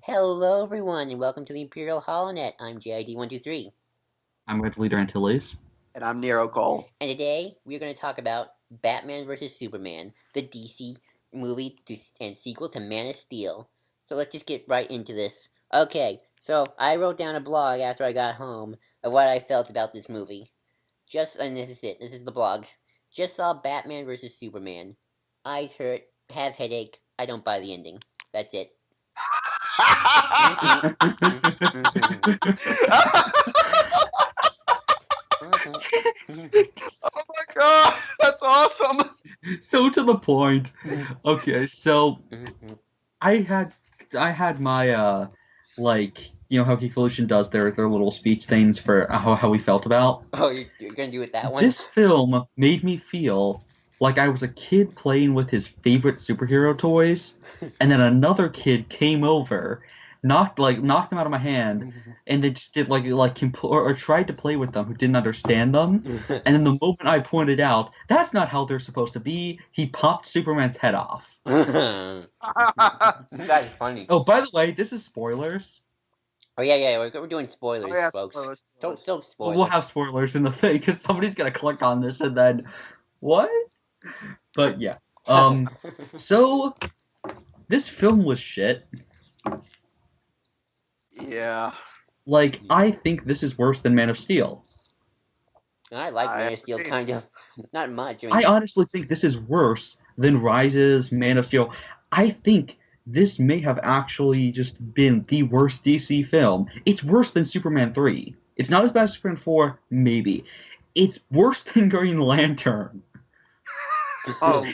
Hello, everyone, and welcome to the Imperial Holonet. I'm JID123, I'm Red Leader Antilles. And I'm Nero Cole. and today we're going to talk about Batman vs. Superman, the DC movie and sequel to Man of Steel. So let's just get right into this. Okay, so I wrote down a blog after I got home of what I felt about this movie. And this is it. This is the blog. Just saw Batman vs. Superman. Eyes hurt, have headache. I don't buy the ending. That's it. Oh my god, that's awesome! So to the point. Okay, so I had my how Geek Evolution does their little speech things for how we felt about. Oh, you're gonna do it that one? This film made me feel like I was a kid playing with his favorite superhero toys, and then another kid came over, knocked them out of my hand, and they just did or tried to play with them who didn't understand them. And then the moment I pointed out that's not how they're supposed to be, he popped Superman's head off. That's funny. Oh, by the way, this is spoilers. Oh yeah, we're doing spoilers, folks. Spoilers. Don't spoil. We'll have spoilers in the thing because somebody's gonna click on this and then what? But yeah. So this film was shit. Yeah. Like, I think this is worse than Man of Steel. I like Man of Steel, agree. kind of. Not much. I honestly think this is worse than Rises, Man of Steel. I think this may have actually just been the worst DC film. It's worse than Superman 3. It's not as bad as Superman 4, maybe. It's worse than Green Lantern. Oh,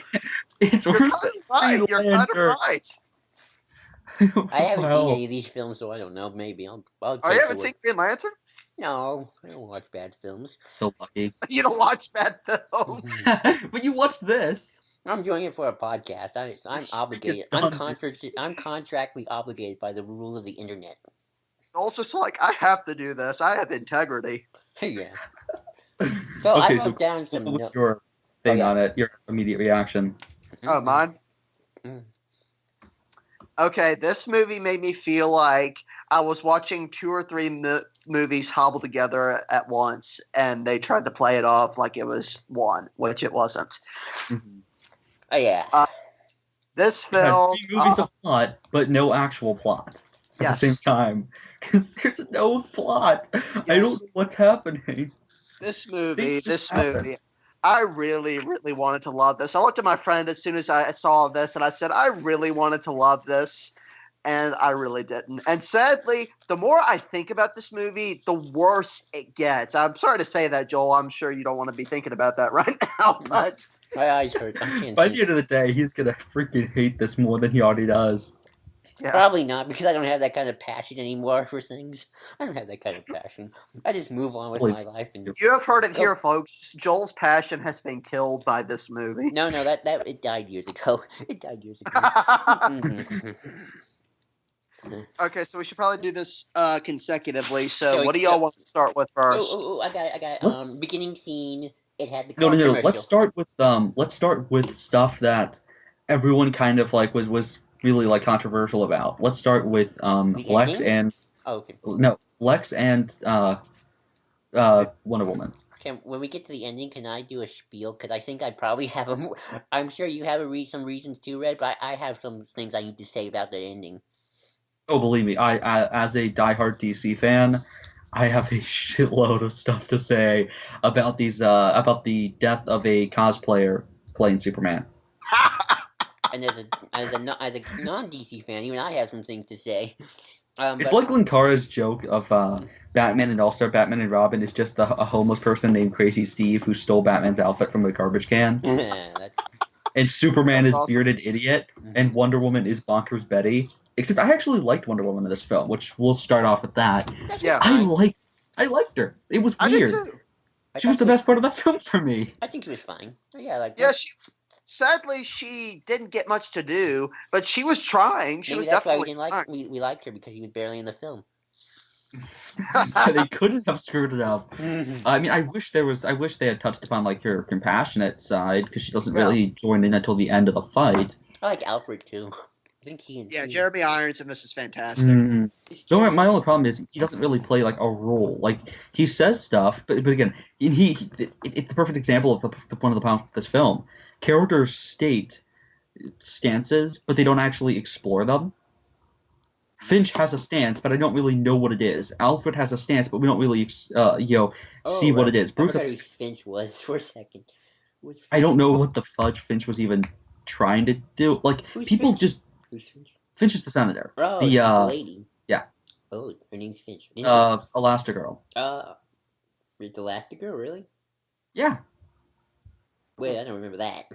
It's you're worse kind than of right. Green You're kind Lantern. of right. I haven't Wow. seen any of these films, so I don't know. Maybe I'll Oh, take you the haven't word. seen Green Lantern? No, I don't watch bad films. So lucky. You don't watch bad films. But you watched this. I'm doing it for a podcast. I'm obligated. It's done. I'm contractually obligated by the rules of the internet. Also, it's like, I have to do this. I have integrity. Yeah. So I Okay, wrote down some What's notes. your thing yeah. on it? Your immediate reaction? Oh, mine? Mm. Okay, this movie made me feel like I was watching two or three movies hobbled together at once, and they tried to play it off like it was one, which it wasn't. Mm-hmm. Oh yeah. This Had film, three movies of plot, but no actual plot at Yes. the same time. Because there's no plot. I don't Yes. know what's happening. this movie, Things just happen. I really, really wanted to love this. I looked at my friend as soon as I saw this, and I said, I really wanted to love this, and I really didn't. And sadly, the more I think about this movie, the worse it gets. I'm sorry to say that, Joel. I'm sure you don't want to be thinking about that right now, but My eyes hurt. I can't By see. the end of the day, he's gonna freaking hate this more than he already does. yeah. Probably not, because I don't have that kind of passion anymore for things. I don't have that kind of passion. I just move on with my life and You have heard it here, folks. Joel's passion has been killed by this movie. no, that it died years ago. It died years ago. Mhm. Okay, so we should probably do this consecutively. So So, what do y'all want to start with first? Oh, I got it. Let's- Beginning scene. It had the No, car no, no. commercial. Let's start with stuff that everyone kind of like was really like controversial about. Let's start with The Lex ending? and Oh, okay. Lex and Wonder Woman. Okay, when we get to the ending, can I do a spiel? Because I think I probably have a. I'm sure you have some reasons too, Red, but I have some things I need to say about the ending. Oh, believe me, I as a diehard DC fan, I have a shitload of stuff to say about about the death of a cosplayer playing Superman. And as a non DC fan, even I have some things to say. It's like Linkara's joke of Batman and All-Star Batman and Robin is just a homeless person named Crazy Steve who stole Batman's outfit from the garbage can, that's and Superman That's is awesome. Bearded Idiot, and Wonder Woman is Bonkers Betty. Except I actually liked Wonder Woman in this film, which we'll start off with that. that's Yeah. fine. I liked her. It was I did weird. too. She was the best part of that film for me. I think it was fine. Yeah, like Yeah, sadly, she didn't get much to do, but she was trying. She maybe was that's why we definitely didn't like trying. we liked her because she was barely in the film. They couldn't have screwed it up. I mean, I wish they had touched upon like her compassionate side because she doesn't Yeah. really join in until the end of the fight. I like Alfred too. think he. Yeah, Jeremy Irons in this is fantastic. Mm. Is So Jeremy- my only problem is he doesn't really play like a role. Like he says stuff, but again, it's the perfect example of one of the problems with this film. Characters state stances, but they don't actually explore them. Finch has a stance, but I don't really know what it is. Alfred has a stance, but we don't really see what it is. Bruce I forgot has, who Finch was for a second. I don't know what the fudge Finch was even trying to do. Like Who's people Finch? just Who's Finch? Finch is the senator. Oh, The, she's the lady. yeah. Oh, her name's Finch. Elastigirl. It's Elastigirl, really? Yeah. Wait, I don't remember that.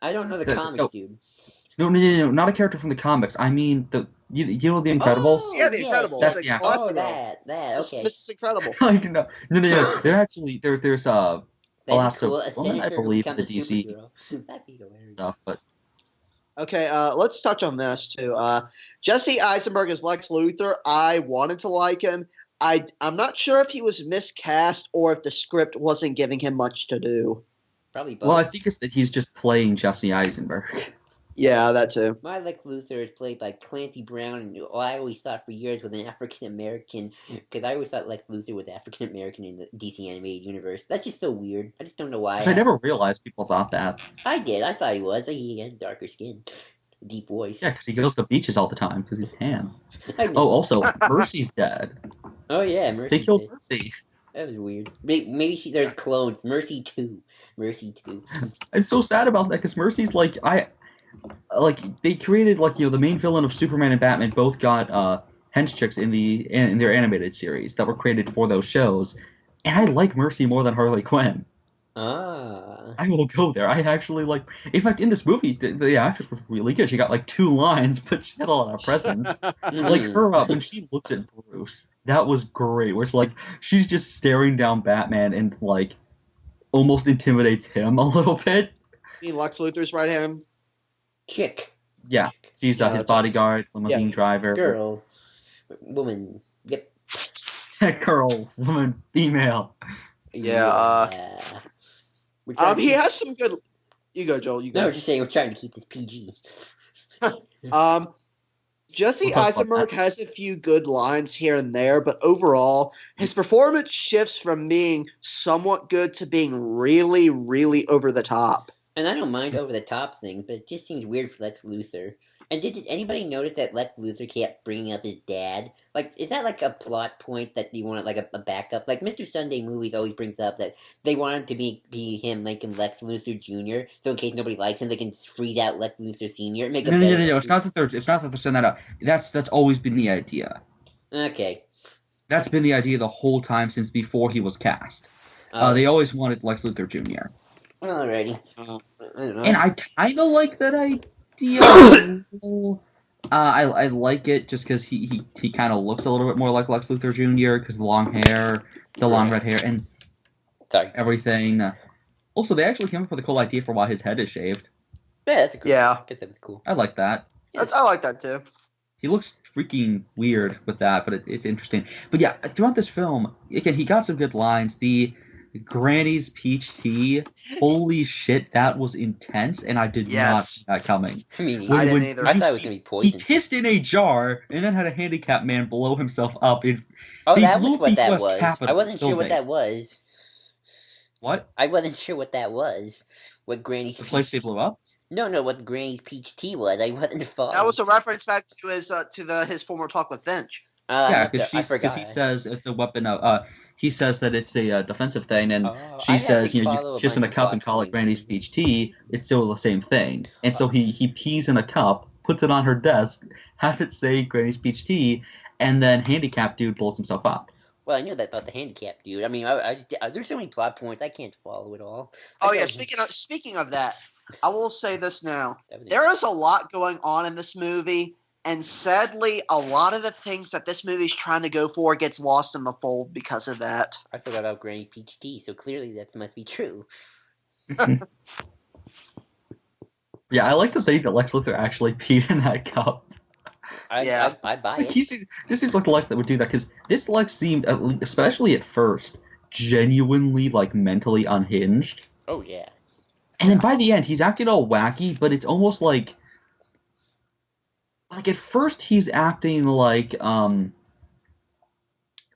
I don't know the The- comics, no. dude. No, not a character from the comics. I mean you know the Incredibles. Oh, Yeah, The yes. Incredibles. That's Like, the actor. Oh, Elastigirl. that. Okay. This is incredible. Like no. They're actually there's That'd be Elastic cool. A Woman, I senator who believe, becomes the a DC superhero. That'd be hilarious. stuff, but Okay, let's touch on this too. Jesse Eisenberg as Lex Luthor. I wanted to like him. I'm not sure if he was miscast or if the script wasn't giving him much to do. Probably both. well, I think it's that he's just playing Jesse Eisenberg. Yeah, that too. My Lex Luthor is played by Clancy Brown, and I always thought for years was an African American, because I always thought Lex Luthor was African American in the DC animated universe. That's just so weird. I just don't know why. Which I never realized people thought that. I did. I thought he was. He had darker skin, deep voice. Yeah, because he goes to beaches all the time because he's tan. I know. Oh, also, Mercy's dead. Oh yeah, Mercy. They killed Mercy. That was weird. Maybe there's clones. Mercy 2. Mercy 2. I'm so sad about that because Mercy's like they created the main villain of Superman and Batman both got hench chicks in their animated series that were created for those shows, and I like Mercy more than Harley Quinn. Ah. I will go there. I actually like. In fact, in this movie, the actress was really good. She got like 2 lines, but she had a lot of presence. Like her when she looks at Bruce, that was great. Where it's like she's just staring down Batman and like almost intimidates him a little bit. You mean Lex Luthor's right hand? Chick. Yeah, she's Yeah, his that's- bodyguard, limousine driver, Girl. Woman. Yep. girl, woman, female. Yeah, We're trying to He keep- has some good. You go, Joel. You No, I go. was just saying we're trying to keep this PG. Jesse We'll talk about Eisenberg that. has a few good lines here and there, but overall, his performance shifts from being somewhat good to being really, really over the top. And I don't mind over the top things, but it just seems weird for Lex Luthor. And did anybody notice that Lex Luthor kept bringing up his dad? Like, is that like a plot point that you want like a backup? Like Mr. Sunday Movies always brings up that they want him to be him making Lex Luthor Jr. So in case nobody likes him, they can freeze out Lex Luthor Sr. and make a No. better. It's not that they're sending that out. That's always been the idea. Okay. That's been the idea the whole time since before he was cast. They always wanted Lex Luthor Jr. Alrighty. Uh, I don't know. And I kind of like that idea. I like it just because he kind of looks a little bit more like Lex Luthor Jr. because the long hair, the long red hair, and Sorry. everything. Also, they actually came up with a cool idea for why his head is shaved. Yeah, that's a cool. Yeah. I guess that's cool. I like that. I like that too. He looks freaking weird with that, but it's interesting. But yeah, throughout this film, again, he got some good lines. The Granny's peach tea, holy shit, that was intense, and I did not Yes. see that coming. I mean, I When- didn't when either. I thought it was gonna be He poison. kissed in a jar and then had a handicapped man blow himself up. Oh, they that blew was up what the that US was. I Capitol wasn't sure what building. that was. What? I wasn't sure what that was. What Granny's The place they peach. blew up? No, what Granny's peach tea was. I wasn't following. That was a reference back to his former talk with Finch. Yeah, I because forgot. he says it's a weapon of. He says that it's a defensive thing, and Oh, she I'd have says, to you follow kiss in a bunch of cup and plot call it points. Granny's peach tea. It's still the same thing, and so he pees in a cup, puts it on her desk, has it say Granny's peach tea, and then handicapped dude blows himself up. Well, I knew that about the handicap dude. I mean, I just there's so many plot points I can't follow it all. Oh I yeah, thought- speaking of that, I will say this now. that was- There is a lot going on in this movie, and sadly, a lot of the things that this movie's trying to go for gets lost in the fold because of that. I forgot about Granny peach tea, so clearly that must be true. Yeah, I like to say that Lex Luthor actually peed in that cup. Yeah. I buy Like, it. this seems like the Lex that would do that, because this Lex seemed, especially at first, genuinely like mentally unhinged. Oh yeah. And then by the end, he's acting all wacky, but it's almost like like at first he's acting like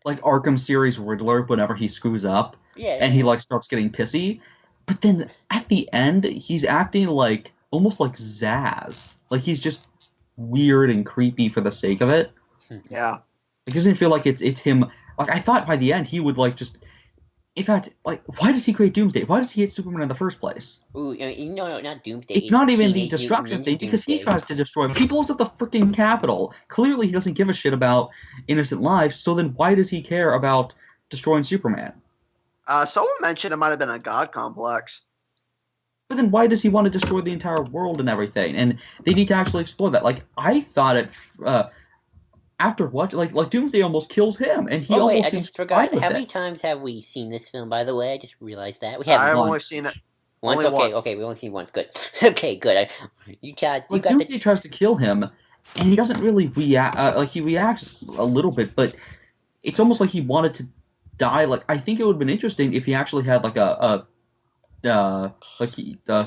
Arkham series Riddler whenever he screws up Yeah, and he yeah. like starts getting pissy. But then at the end, he's acting like almost like Zaz. Like he's just weird and creepy for the sake of it. Yeah. It doesn't feel like it's him. Like I thought by the end he would like just. In fact, like why does he create Doomsday? Why does he hate Superman in the first place? Ooh, no, not Doomsday. It's not even the Teenage Mutant destruction Ninja thing because he Doomsday. tries to destroy. He blows up the freaking Capitol. Clearly, he doesn't give a shit about innocent lives. So then, why does he care about destroying Superman? Someone mentioned it might have been a god complex. But then why does he want to destroy the entire world and everything? And they need to actually explore that. Like I thought it after what like Doomsday almost kills him, and he Oh wait, almost I seems just fine forgot. with How it. many times have we seen this film? By the way, I just realized that we I've haven't once. only seen it once. only Okay, once. okay, we only seen once. Good. Okay, good. You got Like the Doomsday tries to kill him, and he doesn't really react. Like he reacts a little bit, but it's almost like he wanted to die. Like I think it would have been interesting if he actually had like a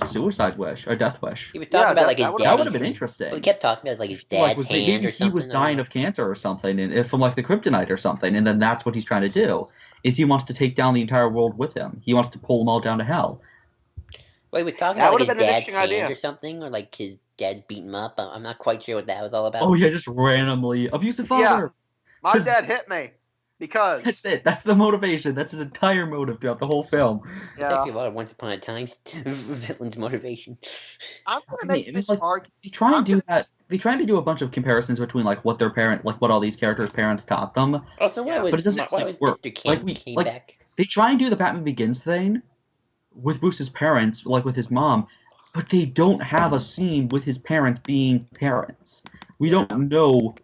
suicide wish or death wish. He was talking Yeah, about like his that would- That would daddy's. have been interesting. Well, he kept talking about like his Like dad's was, hand maybe or he was something. dying of cancer or something, and from like the kryptonite or something, and then that's what he's trying to do. Is he wants to take down the entire world with him. He wants to pull them all down to hell. Well, he was talking That about like would his have been an dad's interesting hand idea. or something, or like his dad's beating him up. I'm not quite sure what that was all about. Oh yeah, just randomly abusive father. My 'Cause- dad hit me because That's it. That's the motivation. That's his entire motive throughout the whole film. It's yeah. actually a lot of Once Upon a Time villain's motivation. I'm gonna I make mean, this like, argument. They try I'm and do that. They try to do a bunch of comparisons between like what their parent, like what all these characters' parents taught them. Also, why Yeah, was but it doesn't why quite was work. Mr. King Like, we- came like- back? They try and do the Batman Begins thing with Bruce's parents, like with his mom, but they don't have a scene with his parents being parents. We Yeah. don't know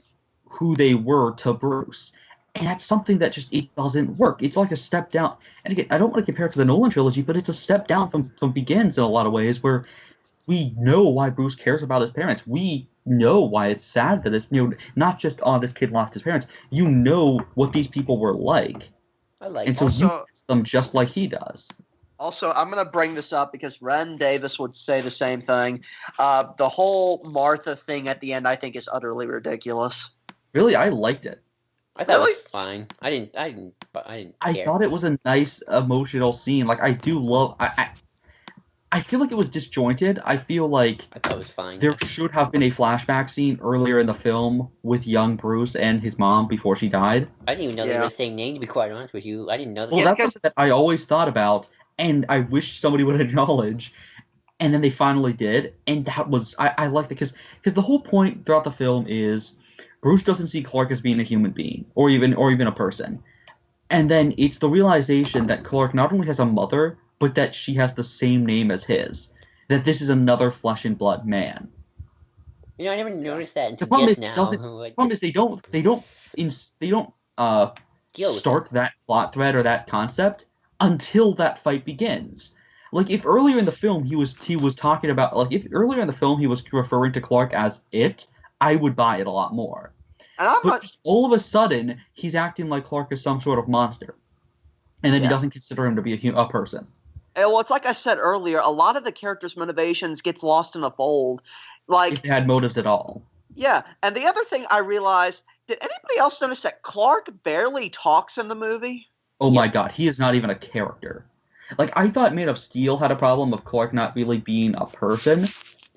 who they were to Bruce. And that's something that just it doesn't work. It's like a step down. And again, I don't want to compare it to the Nolan trilogy, but it's a step down from Begins in a lot of ways, where we know why Bruce cares about his parents. We know why it's sad that this, not just this kid lost his parents. You know what these people were like, I like and so that. you Also- miss them just like he does. Also, I'm going to bring this up because Ren Davis would say the same thing. The whole Martha thing at the end, I think, is utterly ridiculous. Really, I liked it. I thought it Really? was fine. I didn't I care. thought it was a nice emotional scene. Like I do love. I feel like it was disjointed. I feel like I thought it was fine. there should have been a flashback scene earlier in the film with young Bruce and his mom before she died. I didn't even know they Yeah. were the same name. To be quite honest with you, I didn't know that. Well, Yeah, that's because- something that I always thought about, and I wish somebody would acknowledge. And then they finally did, and that was I like that because the whole point throughout the film is Bruce doesn't see Clark as being a human being or even a person, and then it's the realization that Clark not only has a mother but that she has the same name as his, that this is another flesh and blood man. You know, I never noticed that The until problem just is now. doesn't- Like, The problem is they don't deal with start that plot thread or that concept until that fight begins. Like if earlier in the film he was talking about if earlier in the film he was referring to Clark as it, I would buy it a lot more. And I'm But not, just all of a sudden he's acting like Clark is some sort of monster, and then he Yeah. doesn't consider him to be a person. well, it's like I said earlier, a lot of the characters' motivations gets lost in the fold. Like, If they had motives at all. yeah, and the other thing I realized, did anybody else notice that Clark barely talks in the movie? Oh Yeah. my god, he is not even a character. Like I thought Man of Steel had a problem of Clark not really being a person,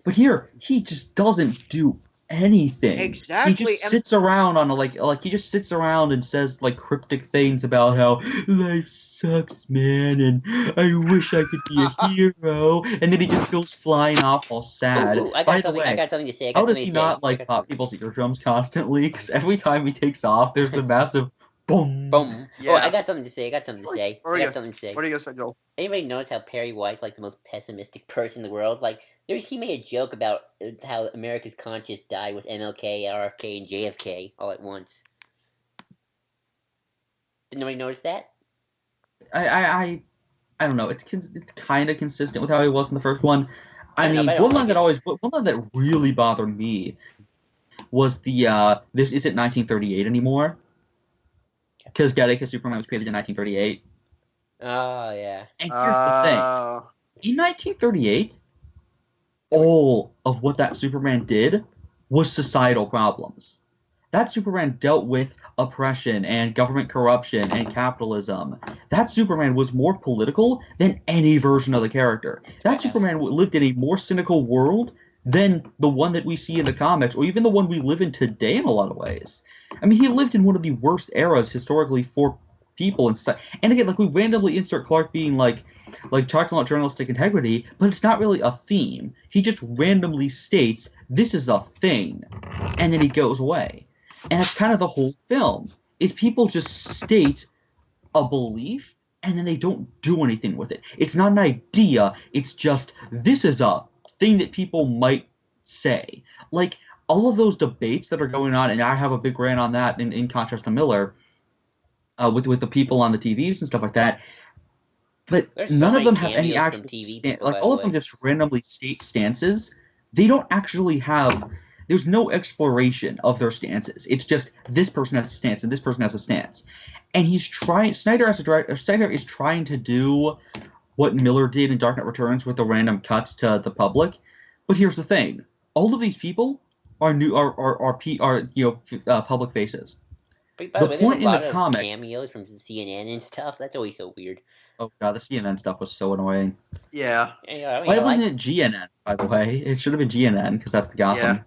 but here he just doesn't do anything. Exactly, He just and- sits around on he just sits around and says like cryptic things about how life sucks, man, and I wish I could be a hero, and then he just goes flying off all sad. Ooh, I By got the something. way, I got something to say. I got how does something he to say. not I like got pop something- people's eardrums constantly? Because every time he takes off, there's the massive boom. Boom. Yeah. Oh, I got something to say. I got something to say. Where I are you? got something to say. What are you going to say, Joel? Anybody notice how Perry White's like the most pessimistic person in the world? Like, he made a joke about how America's conscience died with MLK, RFK, and JFK all at once. Did nobody notice that? I don't know. It's kind of consistent with how he was in the first one. I I don't know, mean, but I don't like it. one thing that really bothered me was the this isn't 1938 anymore. Because Gattaca Superman was created in 1938. Oh, yeah. And here's the thing: in 1938, all of what that Superman did was societal problems. That Superman dealt with oppression and government corruption and capitalism. That Superman was more political than any version of the character. That Superman lived in a more cynical world than the one that we see in the comics, or even the one we live in today in a lot of ways. I mean, he lived in one of the worst eras historically for people and stuff. And again, like, we randomly insert Clark being like talking about journalistic integrity, but it's not really a theme. He just randomly states this is a thing, and then he goes away. And that's kind of the whole film, is people just state a belief and then they don't do anything with it. It's not an idea, it's just, this is a thing that people might say. Like, all of those debates that are going on, and I have a big rant on that in contrast to Miller, with the people on the TVs and stuff like that, but none of them have any actual like, all of them just randomly state stances. They don't actually have... There's no exploration of their stances. It's just this person has a stance and this person has a stance. And he's trying... Snyder is trying to do what Miller did in Dark Knight Returns with the random cuts to the public. But here's the thing. All of these people are public faces. But by the way, there's a lot of cameos from CNN and stuff. That's always so weird. Oh god, the CNN stuff was so annoying. Yeah. Why wasn't it GNN, by the way? It should have been GNN, because that's the Gotham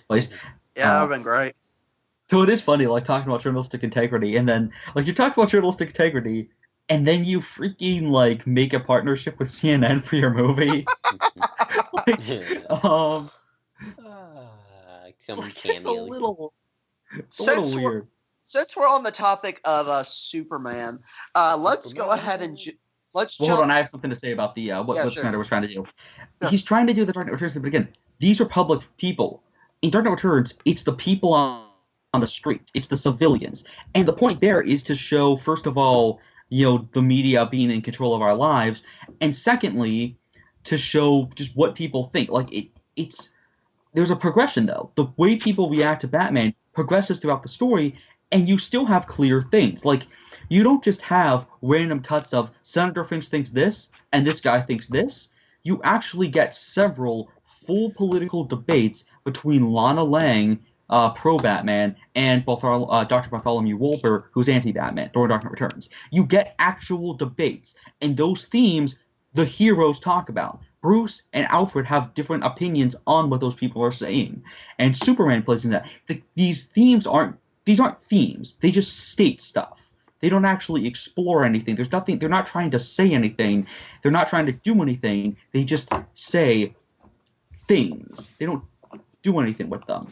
place. Yeah, that would have been great. So it is funny, like, talking about journalistic integrity, and then, like, you talk about journalistic integrity, and then you freaking, like, make a partnership with CNN for your movie. Some cameos. It's a little weird. Since we're on the topic of Superman, let's go ahead and let's jump. Hold on, I have something to say about the what sure. Snyder was trying to do. Sure. He's trying to do the Dark Knight Returns, but again, these are public people. In Dark Knight Returns, it's the people on the street. It's the civilians. And the point there is to show, first of all, the media being in control of our lives, and secondly, to show just what people think. Like, it's there's a progression, though. The way people react to Batman progresses throughout the story, and you still have clear things. Like, you don't just have random cuts of Senator Finch thinks this, and this guy thinks this. You actually get several full political debates between Lana Lang, pro-Batman, and Dr. Bartholomew Wolper, who's anti-Batman, during Dark Knight Returns. You get actual debates, and those themes the heroes talk about. Bruce and Alfred have different opinions on what those people are saying, and Superman plays in that. These aren't themes. They just state stuff. They don't actually explore anything. There's nothing. They're not trying to say anything. They're not trying to do anything. They just say things. They don't do anything with them.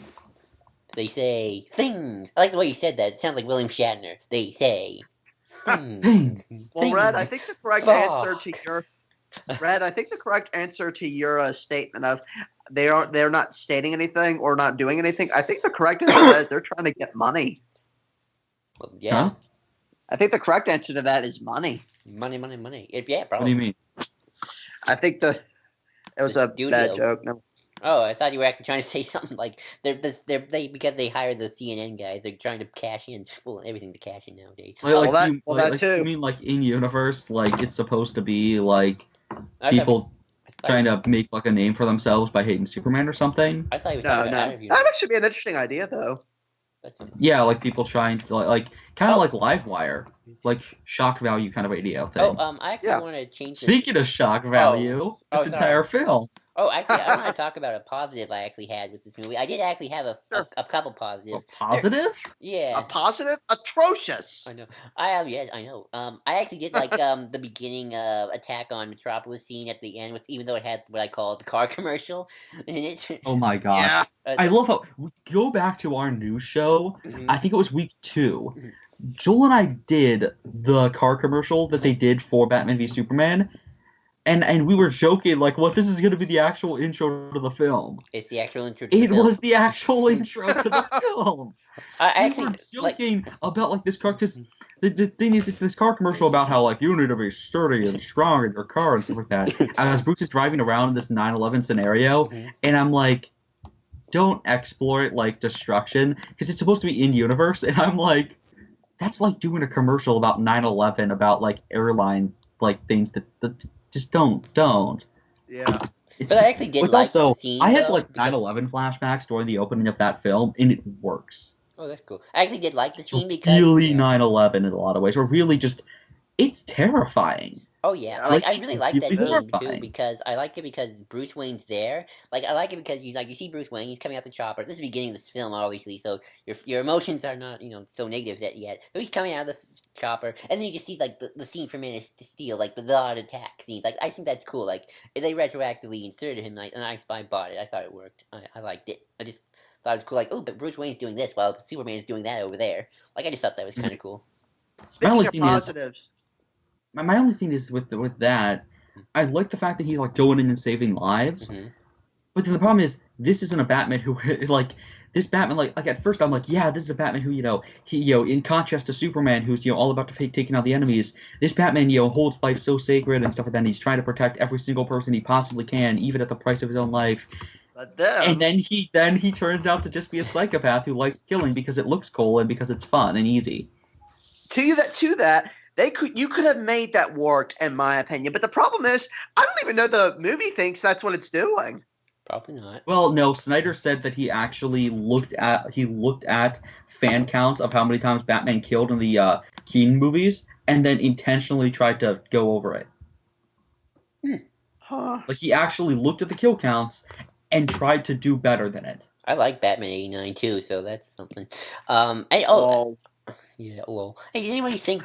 They say things. I like the way you said that. It sounds like William Shatner. They say things. Well, Red, I think the correct answer to your statement of they're not stating anything or not doing anything. I think the correct answer is they're trying to get money. Well, yeah. Huh? I think the correct answer to that is money. Money. Yeah, probably. What do you mean? I think it was a bad joke. No. Oh, I thought you were actually trying to say something like because they hired the CNN guys. They're trying to cash in. Well, everything to cash in nowadays. That too. You mean like in universe, like it's supposed to be like people trying to make like a name for themselves by hating Superman or something? I thought you were talking about That would actually be an interesting idea, though. Yeah, like people trying to like kind of like Livewire, like shock value kind of radio thing. I actually want to change. Speaking of shock value, this entire film. Oh, actually, I want to talk about a positive I actually had with this movie. I did actually have a couple positives. A positive? Yeah. A positive? Atrocious! I know. I know. I actually did like the beginning Attack on Metropolis scene at the end, even though it had what I call the car commercial in it. Oh my gosh. Yeah. I love how... Go back to our news show. Mm-hmm. I think it was week 2. Mm-hmm. Joel and I did the car commercial that they did for Batman v Superman. And we were joking, like, what, this is going to be the actual intro to the film. It's the actual intro to the film. It was the actual intro to the film. We were joking about, like, this car, because the thing is, it's this car commercial about how, like, you need to be sturdy and strong in your car and stuff like that. As Bruce is driving around in this 9/11 scenario, and I'm like, don't exploit, like, destruction, because it's supposed to be in-universe, and I'm like, that's like doing a commercial about 9/11, about, like, airline, like, things that just don't. Yeah. It's But I just, actually did it's like the also scene, I had though, like because 9/11 flashbacks during the opening of that film, and it works. oh, that's cool. I actually did like the It's scene because really 9/11 in a lot of ways, or really just it's terrifying. oh yeah, Yeah, like Like I it's really like that really scene too horrifying. because I like it because Bruce Wayne's there. Like I like it because you see Bruce Wayne, he's coming out the chopper. This is the beginning of this film, obviously, so your emotions are not so negative yet. So he's coming out of the chopper, and then you can see like the scene from Man of Steel, like the odd attack scene. Like I think that's cool. Like they retroactively inserted him, like, and I bought it. I thought it worked. I liked it. I just thought it was cool. Like oh, but Bruce Wayne's doing this while Superman is doing that over there. Like I just thought that was kind of cool. My only Speaking of thing is, positives, my only thing is with that, I like the fact that he's like going in and saving lives. Hmm. But then the problem is, this isn't a Batman who like this Batman like at first I'm like, yeah, this is a Batman who he in contrast to Superman who's all about to taking out the enemies. This Batman holds life so sacred and stuff like that. And he's trying to protect every single person he possibly can, even at the price of his own life. but And then he turns out to just be a psychopath who likes killing because it looks cool and because it's fun and easy. to that, you could have made that worked, in my opinion. But the problem is, I don't even know the movie thinks that's what it's doing. Probably not. Well, no, Snyder said that he actually looked at fan counts of how many times Batman killed in the Keaton movies, and then intentionally tried to go over it. Huh. Like he actually looked at the kill counts and tried to do better than it. I like Batman '89 too, so that's something. Yeah, well. Hey, did anybody think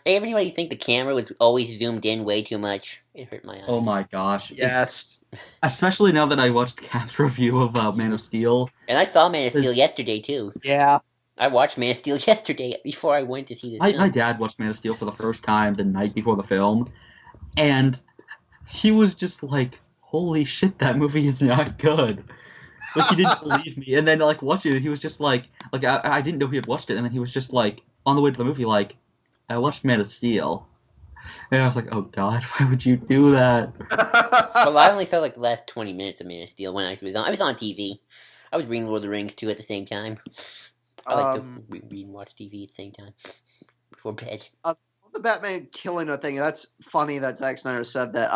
anybody think the camera was always zoomed in way too much? It hurt my eyes. Oh my gosh! Yes. Especially now that I watched Cap's review of Man of Steel. And I saw Man of Steel This- yesterday too. Yeah. I watched Man of Steel yesterday before I went to see this My film. dad watched Man of Steel for the first time the night before the film, and he was just like, "Holy shit, that movie is not good." Like he didn't believe me, and then like watching it, he was just like I didn't know he had watched it, and then he was just like on the way to the movie like, "I watched Man of Steel," and I was like, "Oh God, why would you do that?" Well, I only saw like the last 20 minutes of Man of Steel when I was on TV. I was reading Lord of the Rings too at the same time. I like to read and watch TV at the same time before bed. The Batman killing a thing. That's funny that Zack Snyder said that.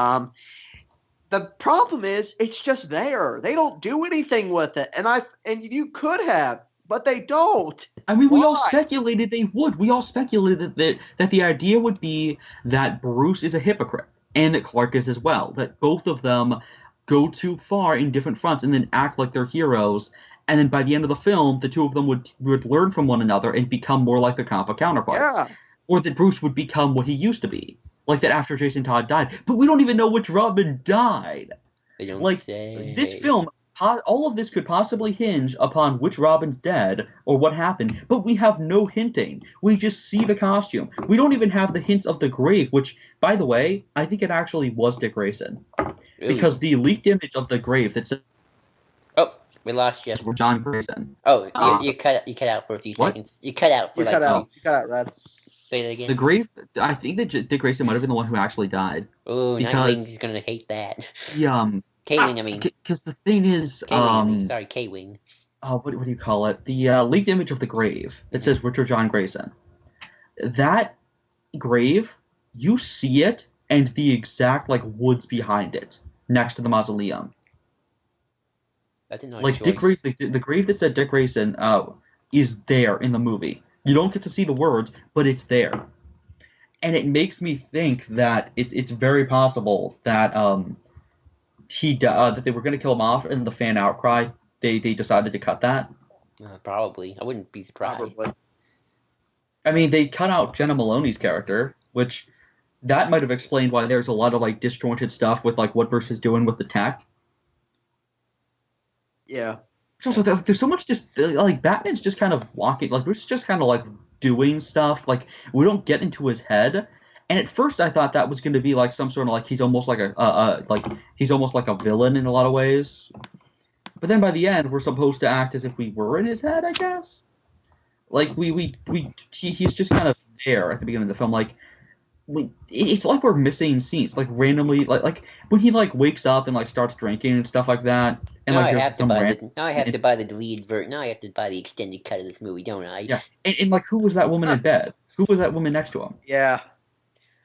The problem is, it's just there. They don't do anything with it, and you could have, but they don't. I mean, we all Why? speculated they would. We all speculated that the idea would be that Bruce is a hypocrite and that Clark is as well. That both of them go too far in different fronts and then act like they're heroes. And then by the end of the film, the two of them would learn from one another and become more like their comic book counterparts. Yeah. Or that Bruce would become what he used to be. Like that after Jason Todd died. But we don't even know which Robin died. They don't Like, say. this film, all of this could possibly hinge upon which Robin's dead or what happened, but we have no hinting. We just see the costume. We don't even have the hints of the grave, which, by the way, I think it actually was Dick Grayson. Ooh. Because the leaked image of the grave that says Oh, we lost you. John Grayson. Oh, Uh, you cut out for a few what? seconds. You cut out for You like cut out. You cut out, Red. say that again. The grave, I think that Dick Grayson might have been the one who actually died. Oh, because- Nightwing's gonna hate that. The, K-Wing, I mean. because the thing is, K-Wing, I mean. Sorry, K-Wing. what do you call it? The leaked image of the grave that says Richard John Grayson. That grave, you see it and the exact like woods behind it next to the mausoleum. That's a nice Like choice. Dick Grayson, the grave that said Dick Grayson is there in the movie. You don't get to see the words, but it's there, and it makes me think that it's very possible that that they were going to kill him off, and the fan outcry they decided to cut that. Probably. I wouldn't be surprised. Probably. I mean, they cut out Jenna Maloney's character, which that might have explained why there's a lot of like disjointed stuff with like what Bruce is doing with the tech. Yeah. Also, there's so much just like Batman's just kind of walking, like Bruce is just kind of like doing stuff. Like we don't get into his head. And at first, I thought that was going to be like some sort of like he's almost like he's almost like a villain in a lot of ways. But then by the end, we're supposed to act as if we were in his head, I guess. Like he's just kind of there at the beginning of the film. Like it's like we're missing scenes, like randomly, like when he like wakes up and like starts drinking and stuff like that. And Now like I there's have to some buy random, the. Now I have to buy the deleted version. Now I have to buy the extended cut of this movie, don't I? yeah, and like who was that woman in bed? Who was that woman next to him? Yeah.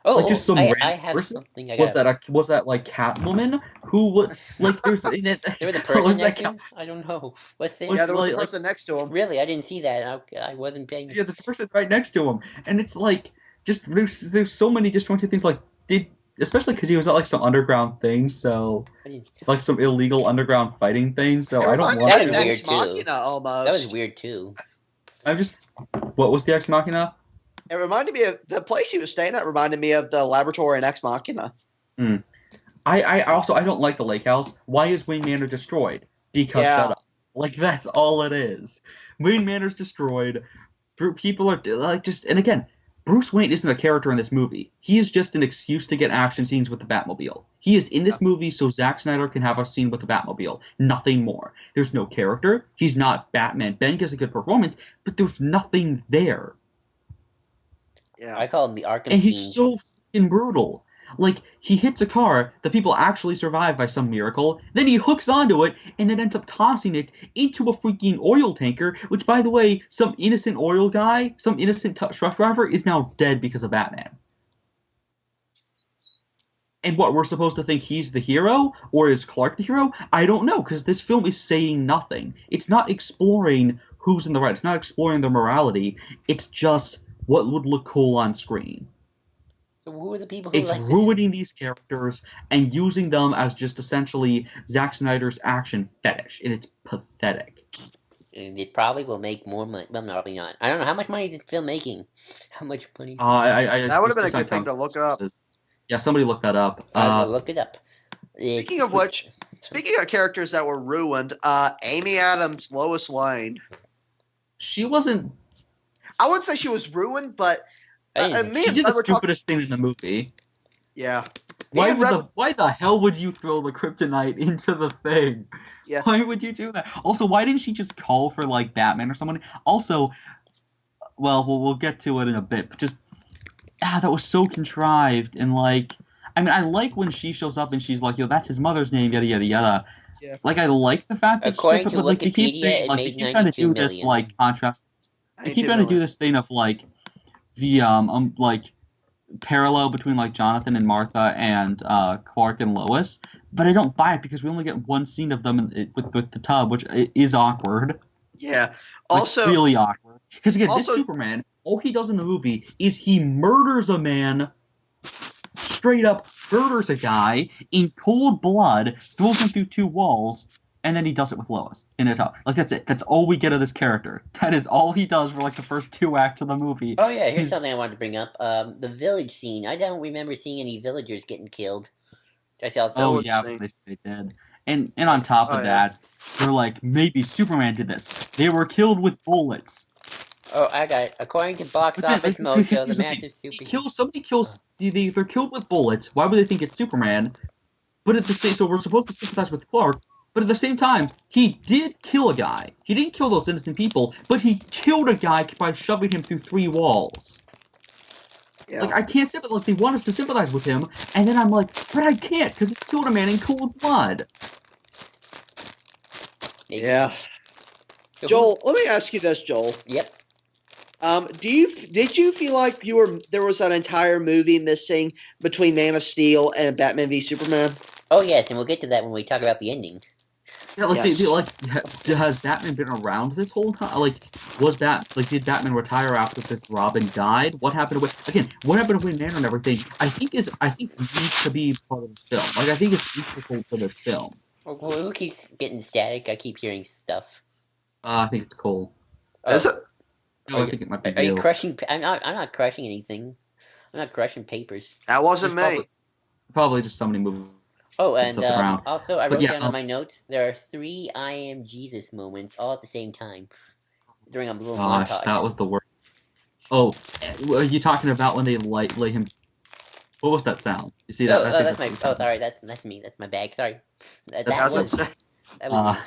Oh, Like just some I random have person? something. I Was got. that like Catwoman who was like there's There was a was person that next to him. I don't know. What's there? Yeah, there was a like person next to him. Really, I didn't see that. I wasn't paying. yeah, there's a person right next to him, and it's like just there's so many disjointed things. Like did especially because he was at like some underground things, so I didn't. like some illegal underground fighting things. So It I don't reminded want That me was of to. weird, Ex too. Machina almost. That was weird too. I'm just what was the Ex Machina? It reminded me of the place he was staying at. Reminded me of the laboratory in Ex Machina. I also I don't like the lake house. Why is Wayne Manor destroyed? Because Yeah. shut up. Like that's all it is. Wayne Manor's destroyed. People are like just and again, Bruce Wayne isn't a character in this movie. He is just an excuse to get action scenes with the Batmobile. He is in this movie so Zack Snyder can have a scene with the Batmobile. Nothing more. There's no character. He's not Batman. Ben gives a good performance, but there's nothing there. Yeah. I call them the Arkham And he's scenes. so fucking brutal. Like, he hits a car, the people actually survive by some miracle, then he hooks onto it, and then ends up tossing it into a freaking oil tanker, which, by the way, some innocent oil guy, some innocent truck driver, is now dead because of Batman. And what, we're supposed to think he's the hero? Or is Clark the hero? I don't know, because this film is saying nothing. It's not exploring who's in the right. It's not exploring their morality. It's just what would look cool on screen. So who are the people who It's like ruining these characters and using them as just essentially Zack Snyder's action fetish, and it's pathetic. this? And it probably will make more money. Well, no, probably not. I don't know how much money is this film making. How much money? That would have been a good thing to look up. Yeah, somebody look that up. I will look it up. Speaking of which, speaking of characters that were ruined, Amy Adams, Lois Lane. She wasn't. I wouldn't say she was ruined, but me She and did the Fred were talking. stupidest thing in the movie. Yeah. Why the hell would you throw the kryptonite into the thing? Yeah. Why would you do that? Also, why didn't she just call for like Batman or someone? Also, well, we'll get to it in a bit, but just that was so contrived and like. I mean, I like when she shows up and she's like, "Yo, that's his mother's name," yada yada yada. Yeah. Like, I like the fact that According stupid, to but like they keep Wikipedia, saying, it like made they keep trying to do 92 this million. like contrast. They keep trying to do this thing of like the like parallel between like Jonathan and Martha and Clark and Lois, but I don't buy it because we only get one scene of them with the tub, which is awkward. Yeah. Like, Also, really awkward. Because again, also- this Superman, all he does in the movie is he murders a man, straight up murders a guy in cold blood, throws him through two walls, and then he does it with Lois in a tub. Like, that's it. That's all we get of this character. That is all he does for like the first 2 acts of the movie. Oh yeah, here's something I wanted to bring up. The village scene. I don't remember seeing any villagers getting killed. I saw. Oh village yeah, scene. they did. And on top of Oh, yeah. that, they're like, maybe Superman did this. They were killed with bullets. Oh, I got it. According to Box But then, Office like, Mojo, here's the thing. massive super. Somebody kills. They're killed with bullets. Why would they think it's Superman? But at the same, so we're supposed to sympathize with Clark. But at the same time, he did kill a guy. He didn't kill those innocent people, but he killed a guy by shoving him through 3 walls. yeah. Like, I can't sympathize. Like, they want us to sympathize with him, and then I'm like, but I can't because he killed a man in cold blood. Yeah. So who- Joel, let me ask you this, Joel. Yep. Did you feel like there was an entire movie missing between Man of Steel and Batman v Superman? Oh yes, and we'll get to that when we talk about the ending. Yeah, like Yes. has Batman been around this whole time? Like, did Batman retire after this Robin died? What happened what happened to Wayne Manor and everything? I think needs to be part of the film. Like, I think it's useful for this film. Oh, who keeps getting static? I keep hearing stuff. I think it's Cole. Is it? No, Are I think it might be Are you Gil. crushing? I'm not crushing anything. I'm not crushing papers. That wasn't It's me. Probably just somebody moving. Oh, and up around. also I But wrote yeah, down on my notes there are 3 I am Jesus moments all at the same time during a little Gosh, montage. that was the worst. Oh, are you talking about when they lay him? What was that sound? You see that? Oh, I think that's my. the Oh, sound. sorry, that's me. That's my bag. Sorry. That That's was. what That was.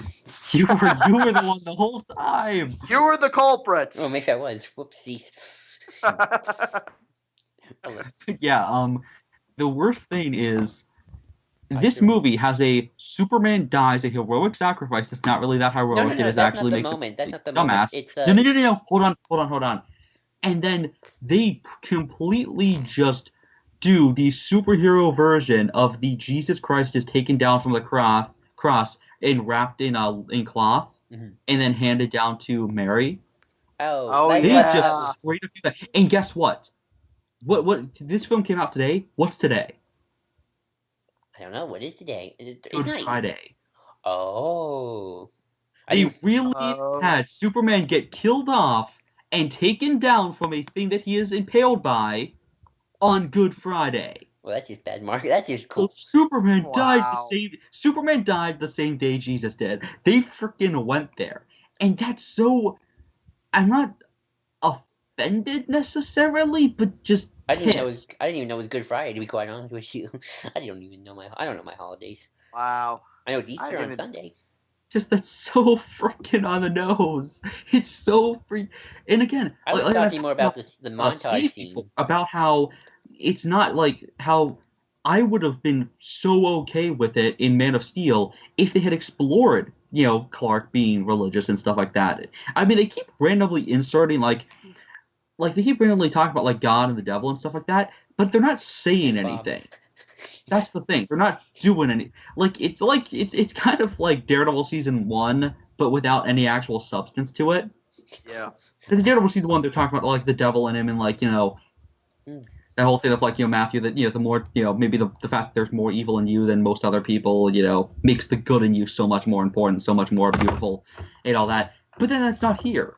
You were the one the whole time. you were the culprit. Oh, maybe I was. Whoopsies. Oh, Yeah. The worst thing is, I this sure- movie has a Superman dies a heroic sacrifice. That's not really that heroic. no, no, It no. is That's actually not the makes moment. That's not the dumbass. moment. It's No. Hold on. And then they completely just do the superhero version of the Jesus Christ is taken down from the cross and wrapped in cloth Mhm. and then handed down to Mary. Oh, like, They yeah. just straight up do that. And guess what? What this film came out today? What's today? I don't know. What is today? It's Good not. Friday. Oh. I They didn't. really Oh. had Superman get killed off and taken down from a thing that he is impaled by on Good Friday. Well, that's just bad market. That's just So cool. Superman died Wow. Superman died the same day Jesus did. They freaking went there. And that's so I'm not offended necessarily, but just I didn't even know. pissed. I didn't even know it was Good Friday. To be quite honest with you, I don't even know my. I don't know my holidays. Wow. I know it's I Easter didn't on even- Sunday. Just that's so freaking on the nose. It's so free. And again, I was like talking I've more talked about the montage Steve scene. before, about how it's not like how I would have been so okay with it in Man of Steel if they had explored, Clark being religious and stuff like that. I mean, they keep randomly inserting like they keep randomly talking about like God and the devil and stuff like that, but they're not saying Bob. anything. That's the thing. They're not doing any it's kind of like Daredevil season 1, but without any actual substance to it. Yeah. Because Daredevil season 1, they're talking about like the devil in him and like that whole thing of like Matthew that the more maybe the fact that there's more evil in you than most other people makes the good in you so much more important, so much more beautiful, and all that. But then that's not here.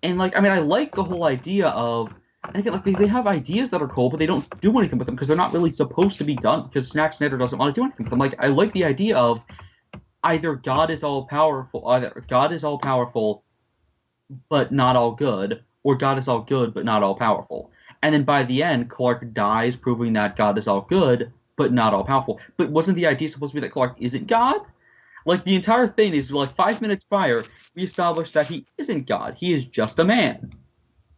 And like I like the whole idea of. And again, like they have ideas that are cool, but they don't do anything with them because they're not really supposed to be done. Because Zack Snyder doesn't want to do anything with them. Like I like the idea of either God is all powerful, but not all good, or God is all good but not all powerful. And then by the end, Clark dies, proving that God is all good but not all powerful. But wasn't the idea supposed to be that Clark isn't God? Like the entire thing is like 5 minutes prior, we established that he isn't God. He is just a man.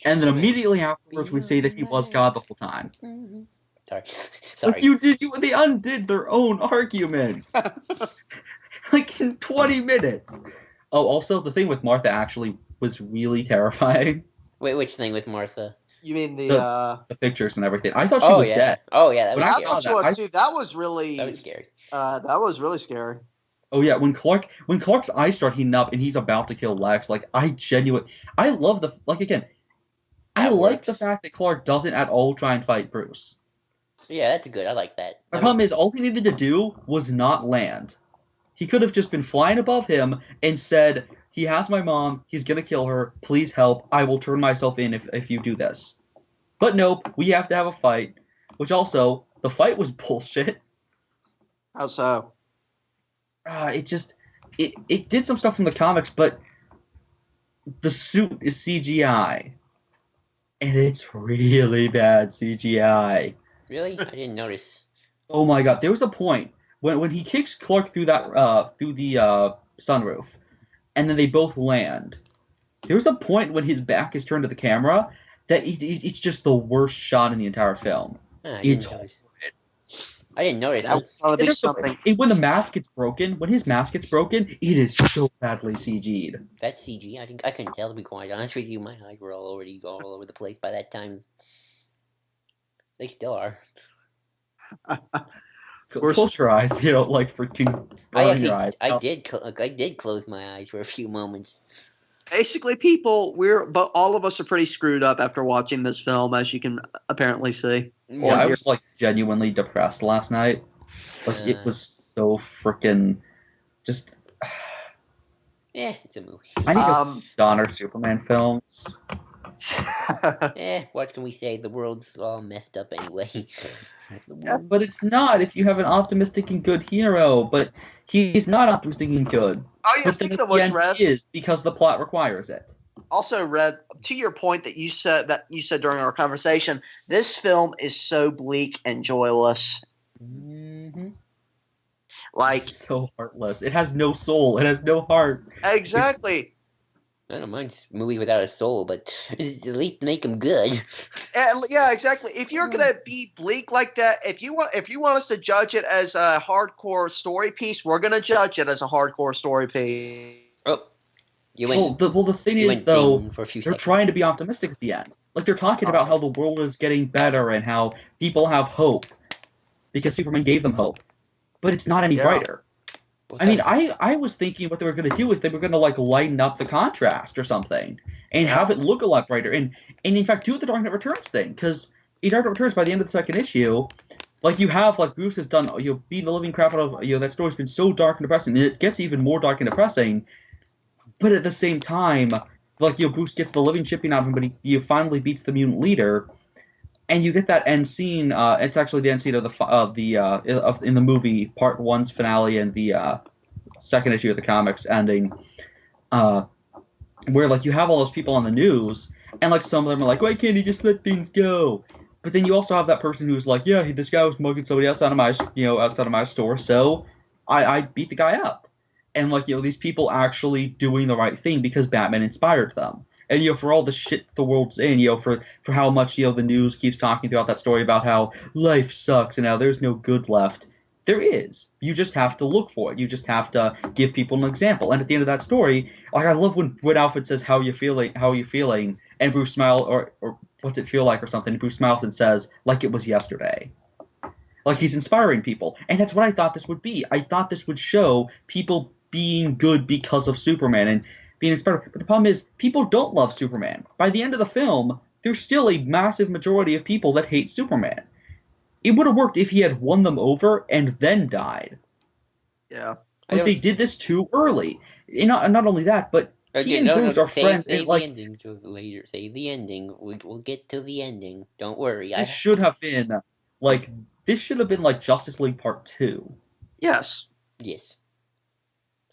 And then immediately afterwards, we say that he was God the whole time. Sorry, sorry. Like they undid their own arguments, like in 20 minutes. Oh, also the thing with Martha actually was really terrifying. Wait, which thing with Martha? You mean the The pictures and everything. I thought she Oh was yeah. dead. Oh yeah, that When was I I scary. saw thought you that, was too. That was really That was scary. that was really scary. Oh yeah, when Clark's eyes start heating up and he's about to kill Lex, like I love the again. I That like the works. fact that Clark doesn't at all try and fight Bruce. Yeah, that's good. I like that. The That problem was- is, all he needed to do was not land. He could have just been flying above him and said, he has my mom, he's gonna kill her, please help, I will turn myself in if you do this. But nope, we have to have a fight. Which also, the fight was bullshit. How so? It did some stuff from the comics, but the suit is CGI. And it's really bad CGI. Really? I didn't notice. Oh my god, there was a point when he kicks Clark through the sunroof, and then they both land. There was a point when his back is turned to the camera that it's just the worst shot in the entire film. I It's didn't notice. I didn't notice. That would probably be There's something. when when his mask gets broken, it is so badly CG'd. That's CG. I couldn't tell, to be quite honest with you. My eyes were all over the place by that time. They still are. Close your eyes, like freaking burn your eyes. I did close my eyes for a few moments. Basically, but all of us are pretty screwed up after watching this film, as you can apparently see. Yeah, I was like genuinely depressed last night. Like it was so freaking just. It's a movie. I need to honor Superman films. What can we say? The world's all messed up anyway. Yeah, but it's not if you have an optimistic and good hero. But he's not optimistic and good. Oh yeah, But then speaking at of the which, end Rev, he is because the plot requires it. also Rev, to your point that you said during our conversation, this film is so bleak and joyless. Mm-hmm. Like It's so heartless. It has no soul. It has no heart. exactly. I don't mind a movie without a soul, but at least make them good. Yeah, exactly. If you're gonna be bleak like that, if you want us to judge it as a hardcore story piece, we're gonna judge it as a hardcore story piece. Oh, You went, the thing you is, went though, ding for a few they're seconds. trying to be optimistic at the end. Like, they're talking about how the world is getting better and how people have hope because Superman gave them hope. But it's not any brighter. What I mean, kind of- I was thinking what they were going to do is they were going to, like, lighten up the contrast or something and have it look a lot brighter. And in fact, do the Dark Knight Returns thing. Because in Dark Knight Returns, by the end of the second issue, like, you have, like, Bruce has done, beat the living crap out of, that story's been so dark and depressing, and it gets even more dark and depressing. But at the same time, like, Bruce gets the living shipping out of him, but he finally beats the mutant leader. And you get that end scene. It's actually the end scene of in the movie Part 1's finale and the second issue of the comics ending, where like you have all those people on the news, and like some of them are like, "Why can't he just let things go?" But then you also have that person who's like, "Yeah, this guy was mugging somebody outside of my store, so I beat the guy up." And like these people actually doing the right thing because Batman inspired them. And for all the shit the world's in, for how much the news keeps talking throughout that story about how life sucks and how there's no good left, there is. You just have to look for it. You just have to give people an example. And at the end of that story, like I love when Alfred says, "How are you feeling?" And Bruce smiles, or "What's it feel like?" or something. And Bruce smiles and says, "Like it was yesterday." Like he's inspiring people, and that's what I thought this would be. I thought this would show people being good because of Superman and being inspired. But the problem is, people don't love Superman. By the end of the film, there's still a massive majority of people that hate Superman. It would have worked if he had won them over and then died. Yeah. But they did this too early. And not only that, but he and Bruce are friends. Save the ending to later. Save the ending. We'll get to the ending. Don't worry. This should have been like Justice League Part 2. Yes. Yes.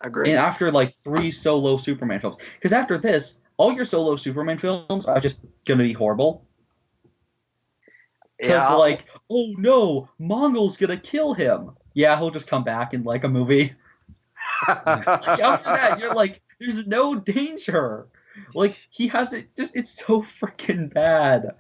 Agreed. And after like 3 solo Superman films. Because after this, all your solo Superman films are just going to be horrible. Because like, oh no, Mongol's going to kill him. Yeah, he'll just come back in like a movie. Like, after that, you're like, there's no danger. Like, he has it, it's so freaking bad.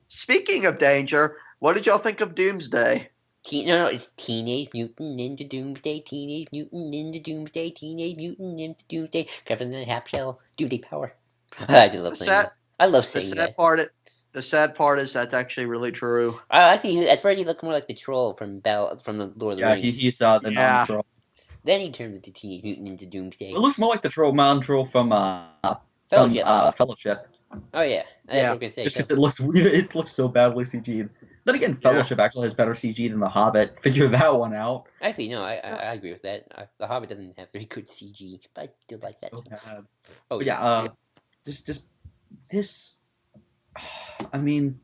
Speaking of danger, what did y'all think of Doomsday? No, it's Teenage Mutant Ninja Doomsday, Teenage Mutant Ninja Doomsday, Teenage Mutant Ninja Doomsday, Captain the Half Shell, Doomsday Power. I just love saying that. I love saying that. The sad part is that's actually really true. I think at first he looked more like the troll from the Lord of the Rings. Yeah, he saw the non-troll. Then he turns into Teenage Mutant Ninja Doomsday. It looks more like the mountain troll from Fellowship. Oh yeah, that's what I was gonna say. Just because it looks so badly CG'd. Then again, Fellowship actually has better CG than The Hobbit. Figure that one out. Actually, no, I agree with that. The Hobbit doesn't have very good CG, but I do like that. So bad. Oh but yeah, just this. I mean,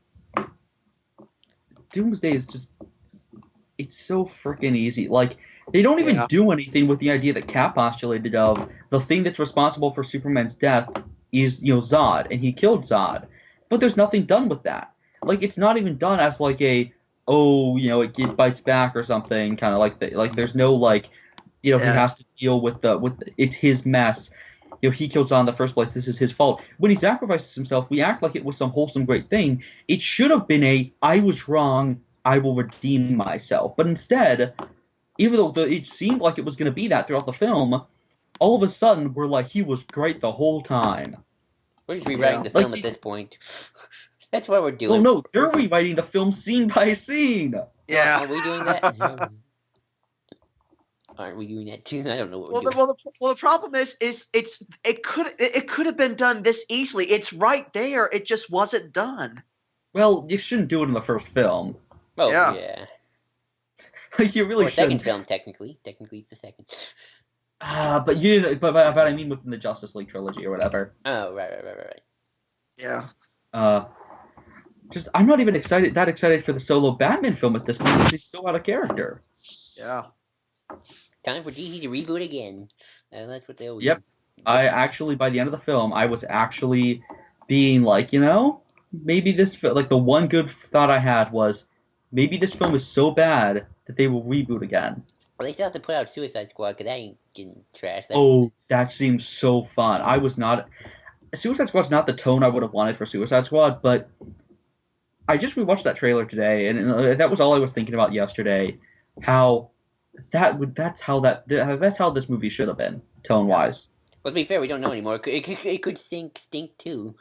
Doomsday is just—it's so freaking easy. Like they don't even do anything with the idea that Cap postulated of the thing that's responsible for Superman's death is Zod, and he killed Zod. But there's nothing done with that. Like it's not even done as like it bites back or something, kind of like that. Like there's no he has to deal with it's his mess. He killed Zod in the first place. This is his fault. When he sacrifices himself, we act like it was some wholesome, great thing. It should have been I was wrong, I will redeem myself. But instead, even though it seemed like it was going to be that throughout the film, all of a sudden, we're like, he was great the whole time. We're just rewriting the film at this point. That's what we're doing. Well, no, they're rewriting the film scene by scene. Yeah. Are we doing that? Aren't we doing that too? I don't know what we're doing. Well, the problem is it could have been done this easily. It's right there. It just wasn't done. Well, you shouldn't do it in the first film. Oh yeah. You really or shouldn't. Second film, technically. Technically, it's the second. But I mean within the Justice League trilogy or whatever. Oh right. Yeah. I'm not even that excited for the solo Batman film at this point because he's so out of character. Yeah. Time for DC to reboot again. And that's what they always do. I actually, by the end of the film, I was actually being like, maybe this, like the one good thought I had was, maybe this film is so bad that they will reboot again. Well, they still have to put out Suicide Squad because that ain't getting trashed. That seems so fun. Suicide Squad's not the tone I would have wanted for Suicide Squad, but I just rewatched that trailer today, and that was all I was thinking about yesterday. That's how this movie should have been, tone-wise. Let's be fair, we don't know anymore. It could stink too.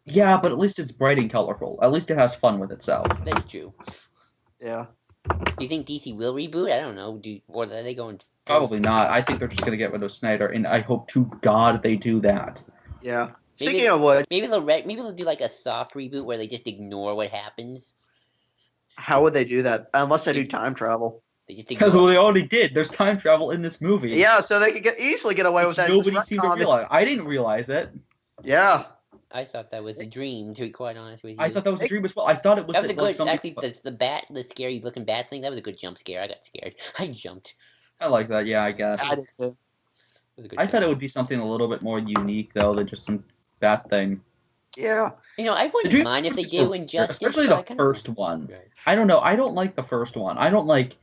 Yeah, but at least it's bright and colorful. At least it has fun with itself. That's true. Yeah. Do you think DC will reboot? I don't know. Or are they going? Probably not. I think they're just going to get rid of Snyder, and I hope to God they do that. Yeah. Maybe- Speaking of which, Maybe they'll do like a soft reboot where they just ignore what happens. how would they do that? Unless they do time travel. They just Because ignore. they already did. There's time travel in this movie. Yeah, so they could easily get away with Which that. nobody seemed to realize. I didn't realize it. Yeah. I thought that was a dream. To be quite honest with you, I thought that was a dream as well. I thought it was. that was a that, like, good. somebody- Actually, the scary looking bat thing. That was a good jump scare. I got scared. I jumped. I like that. Yeah, I guess. I did too. It was a good I jump. thought it would be something a little bit more unique though than just some bad thing. Yeah. You know, I The wouldn't dream mind if they sequences do were- Injustice, especially but the I kinda- first one. Right. I don't know. I don't like the first one. I don't like.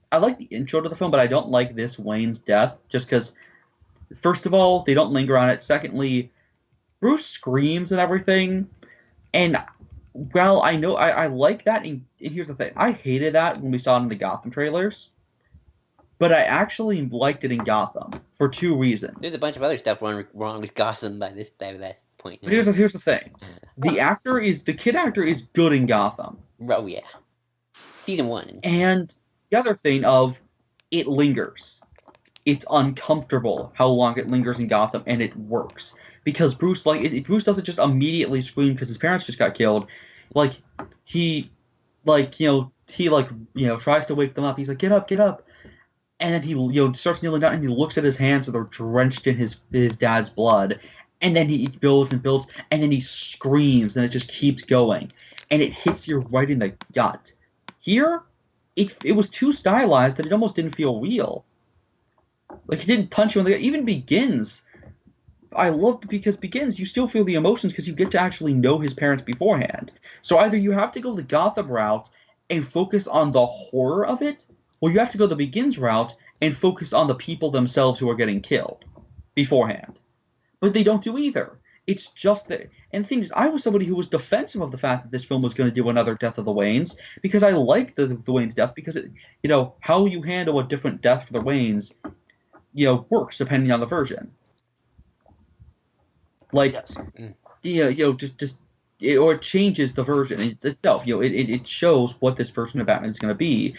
I like the intro to the film, but I don't like this Wayne's death. Just because, first of all, they don't linger on it. Secondly, Bruce screams and everything, and well, I know I like that. And here's the thing: I hated that when we saw it in the Gotham trailers, but I actually liked it in Gotham for two reasons. There's a bunch of other stuff wrong with Gotham by that point. But here's the thing: the kid actor is good in Gotham. Oh yeah, season 1. And the other thing of it lingers. It's uncomfortable how long it lingers in Gotham, and it works because Bruce Bruce doesn't just immediately scream because his parents just got killed. He tries to wake them up. He's like, get up, and then he starts kneeling down and he looks at his hands so they're drenched in his dad's blood, and then he builds and builds, and then he screams, and it just keeps going, and it hits you right in the gut. Here, it was too stylized that it almost didn't feel real. Like, it didn't punch you in the gut. Even Begins, I loved because Begins, you still feel the emotions because you get to actually know his parents beforehand. So either you have to go the Gotham route and focus on the horror of it, or you have to go the Begins route and focus on the people themselves who are getting killed beforehand. But they don't do either. It's just that. And the thing is, I was somebody who was defensive of the fact that this film was going to do another Death of the Waynes because I like the Wayne's death because, how you handle a different death for the Waynes, works depending on the version. Like, Yes. or it changes the version itself. It shows what this version of Batman is going to be,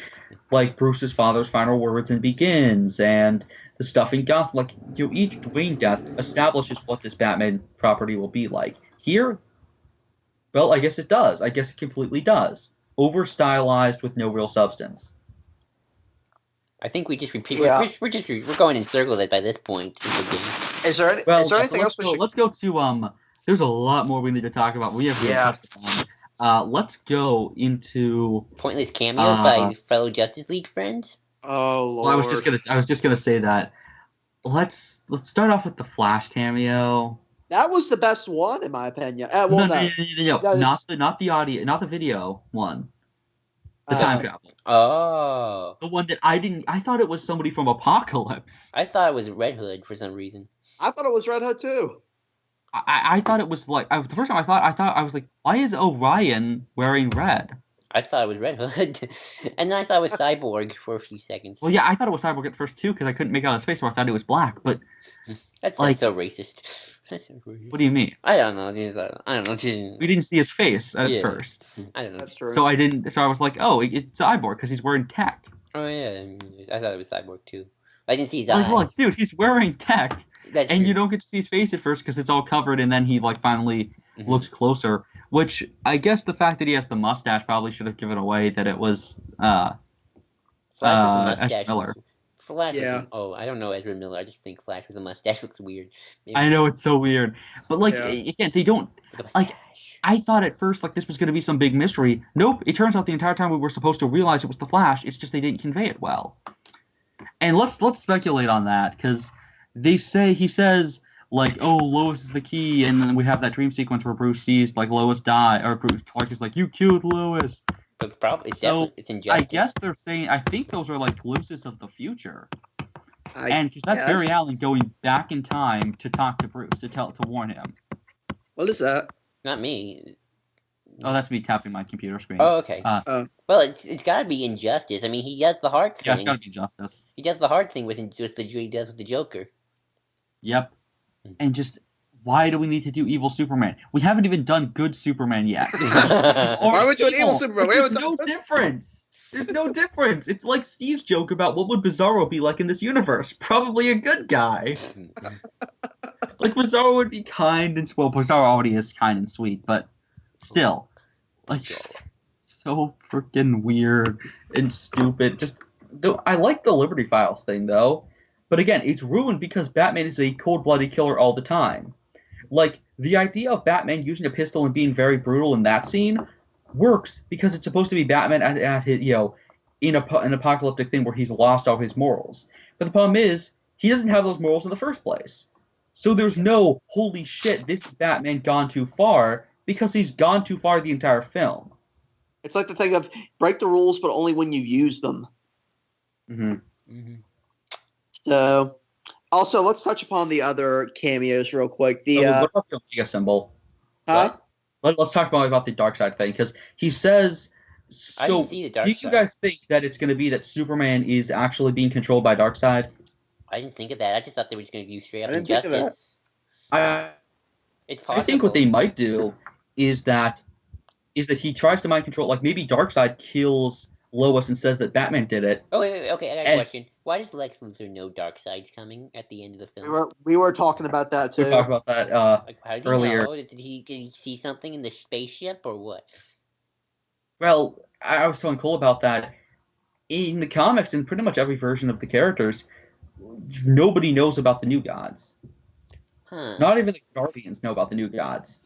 like Bruce's father's final words in Begins, and the stuff in Gotham. Like, each Wayne death establishes what this Batman property will be like. Here, well, I guess it does. I guess it completely does. Over stylized with no real substance. I think we just repeat. Yeah. We're going in circles by this point in the game. Is there anything else we should? Let's go to There's a lot more we need to talk about. We have really Yeah. touched upon. Let's go into. Pointless cameos by fellow Justice League friends. Oh Lord. Well, I was just gonna say that. Let's start off with the Flash cameo. That was the best one, in my opinion. Well, no. That is- Not the audio, not the video one. The time travel. Oh, The one that I thought it was somebody from Apocalypse. I thought it was Red Hood for some reason. I thought it was Red Hood too. I thought it was like the first time I thought I was like, why is Orion wearing red? I thought it was Red Hood, and then I saw it was Cyborg for a few seconds. Well, yeah, I thought it was Cyborg at first too because I couldn't make out his face, or I thought it was black. But That's like- so racist. That's so racist. what do you mean? I don't know. I don't know. We didn't see his face at Yeah. first, I don't know. That's true. so I didn't. So I was like, oh, it's Cyborg because he's wearing tech. Oh yeah, I thought it was Cyborg too. I didn't see his Like, eye. look, dude, he's wearing tech, That's and true. you don't get to see his face at first because it's all covered, and then he finally Mhm. looks closer. Which I guess the fact that he has the mustache probably should have given away that it was. Flash with a Ezra mustache. Miller. Flash. Yeah. I don't know Ezra Miller. I just think Flash with a mustache looks weird. Maybe I know it's so weird, but Yeah. again, they don't. with a like, mustache. I thought at first this was going to be some big mystery. Nope. It turns out the entire time we were supposed to realize it was the Flash. It's just they didn't convey it well. And let's speculate on that because he says oh, Lois is the key, and then we have that dream sequence where Bruce sees Lois die, or Bruce Clark is like, you killed Lois. But it's So, definitely it's injustice. I guess they're saying. I think those are glimpses of the future, I- and because that's guess. Barry Allen going back in time to talk to Bruce to warn him. What is that? Not me. Oh, that's me tapping my computer screen. Oh, okay. Oh. It's got to be injustice. I mean, he does the hard Yeah, it's thing. got to be justice. He does the hard thing with he does with the Joker. Yep. And just, why do we need to do evil Superman? We haven't even done good Superman yet. Why would you do an evil Superman? Like, We there's haven't no done- difference. There's no difference. It's like Steve's joke about what would Bizarro be like in this universe. Probably a good guy. Like, Bizarro would be kind and well, Bizarro already is kind and sweet, but still, like, just so freaking weird and stupid. Just, though, I like the Liberty Files thing though, but again, it's ruined because Batman is a cold-blooded killer all the time. Like, the idea of Batman using a pistol and being very brutal in that scene works because it's supposed to be Batman at his, in an apocalyptic thing where he's lost all his morals. But the problem is, he doesn't have those morals in the first place. So there's no, holy shit, this is Batman gone too far, because he's gone too far the entire film. It's like the thing of break the rules, but only when you use them. Mm-hmm. So, also, let's touch upon the other cameos real quick. The What about the Omega symbol? huh? Let's talk about the Darkseid thing, because he says... So, I didn't see the do Darkseid. you guys think that it's going to be that Superman is actually being controlled by Darkseid? I didn't think of that. I just thought they were just going to use straight up I didn't think of that. injustice. It's possible. I think what they might do is that he tries to mind control. Like, maybe Darkseid kills Lois and says that Batman did it. Oh, wait. Okay, I got a And- question. Why does Lex Luthor know Darkseid's coming at the end of the film? We were talking about that We too. talked about that. Like, how does he earlier. know? Did he see something in the spaceship or what? Well, I was telling Cole about that. In the comics, in pretty much every version of the characters, nobody knows about the New Gods. Huh. Not even the Guardians know about the New Gods.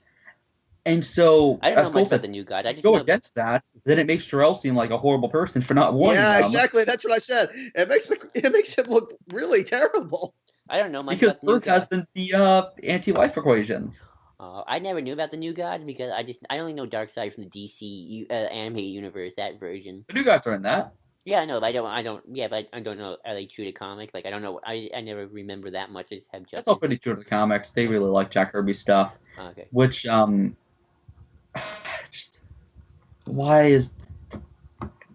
And so, I don't as know Cole much said, about the new god. I if just you go know against that, then it makes Jor-El seem like a horrible person for not warning Yeah, them. exactly. That's what I said. It makes him look really terrible. I don't know much Because about the new Earth has god. the anti-life equation. I never knew about the new god because I only know Darkseid from the DC animated universe, that version. The New Gods are in that. Yeah, I know, but I don't know. Are they true to comics? Like, I don't know. I never remember that much. I just have That's Justice. all pretty true to the comics. They really like Jack Kirby stuff. Okay. Which, just why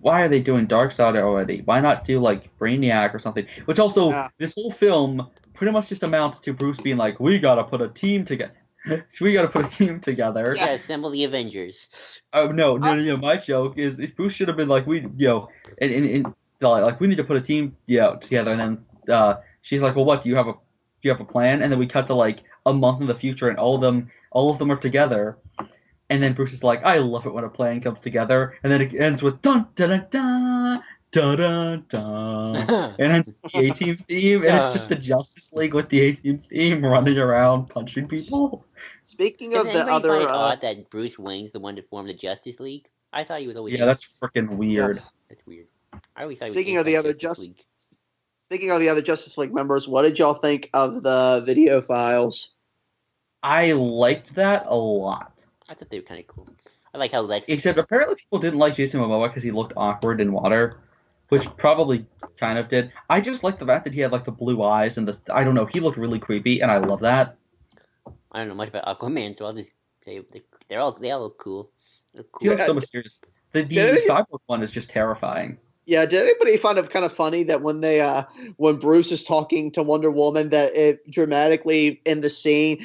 are they doing Darkseid already? Why not do like Brainiac or something? Which also, Yeah. this whole film pretty much just amounts to Bruce being like, we gotta put a team together. We gotta put a team together. Yeah, assemble the Avengers. Oh no! My joke is Bruce should have been like, we like we need to put a team together, and then she's like, well, what do you have a plan? And then we cut to like a month in the future, and all of them are together. And then Bruce is like, I love it when a plan comes together. And then it ends with dun dun dun dun dun dun dun. And ends with the A-Team theme, and it's just the Justice League with the A-Team theme running around punching people. Speaking Does of the anybody other, find it odd that Bruce Wayne's the one to form the Justice League? I thought he was always. Yeah, that's freaking weird. yes. That's weird. I always thought. Speaking he was of the other League. Speaking of the other Justice League members, what did y'all think of the video files? I liked that a lot. I thought they were kind of cool. I like how Lex. Except apparently people didn't like Jason Momoa because he looked awkward in water, which probably kind of did. I just like the fact that he had like the blue eyes and the I don't know, he looked really creepy, and I love that. I don't know much about Aquaman, so I'll just say they all look cool. Look He cool. looks so mysterious. The Did he- cyborg one is just terrifying. Yeah, did anybody find it kind of funny that when when Bruce is talking to Wonder Woman, that it dramatically in the scene,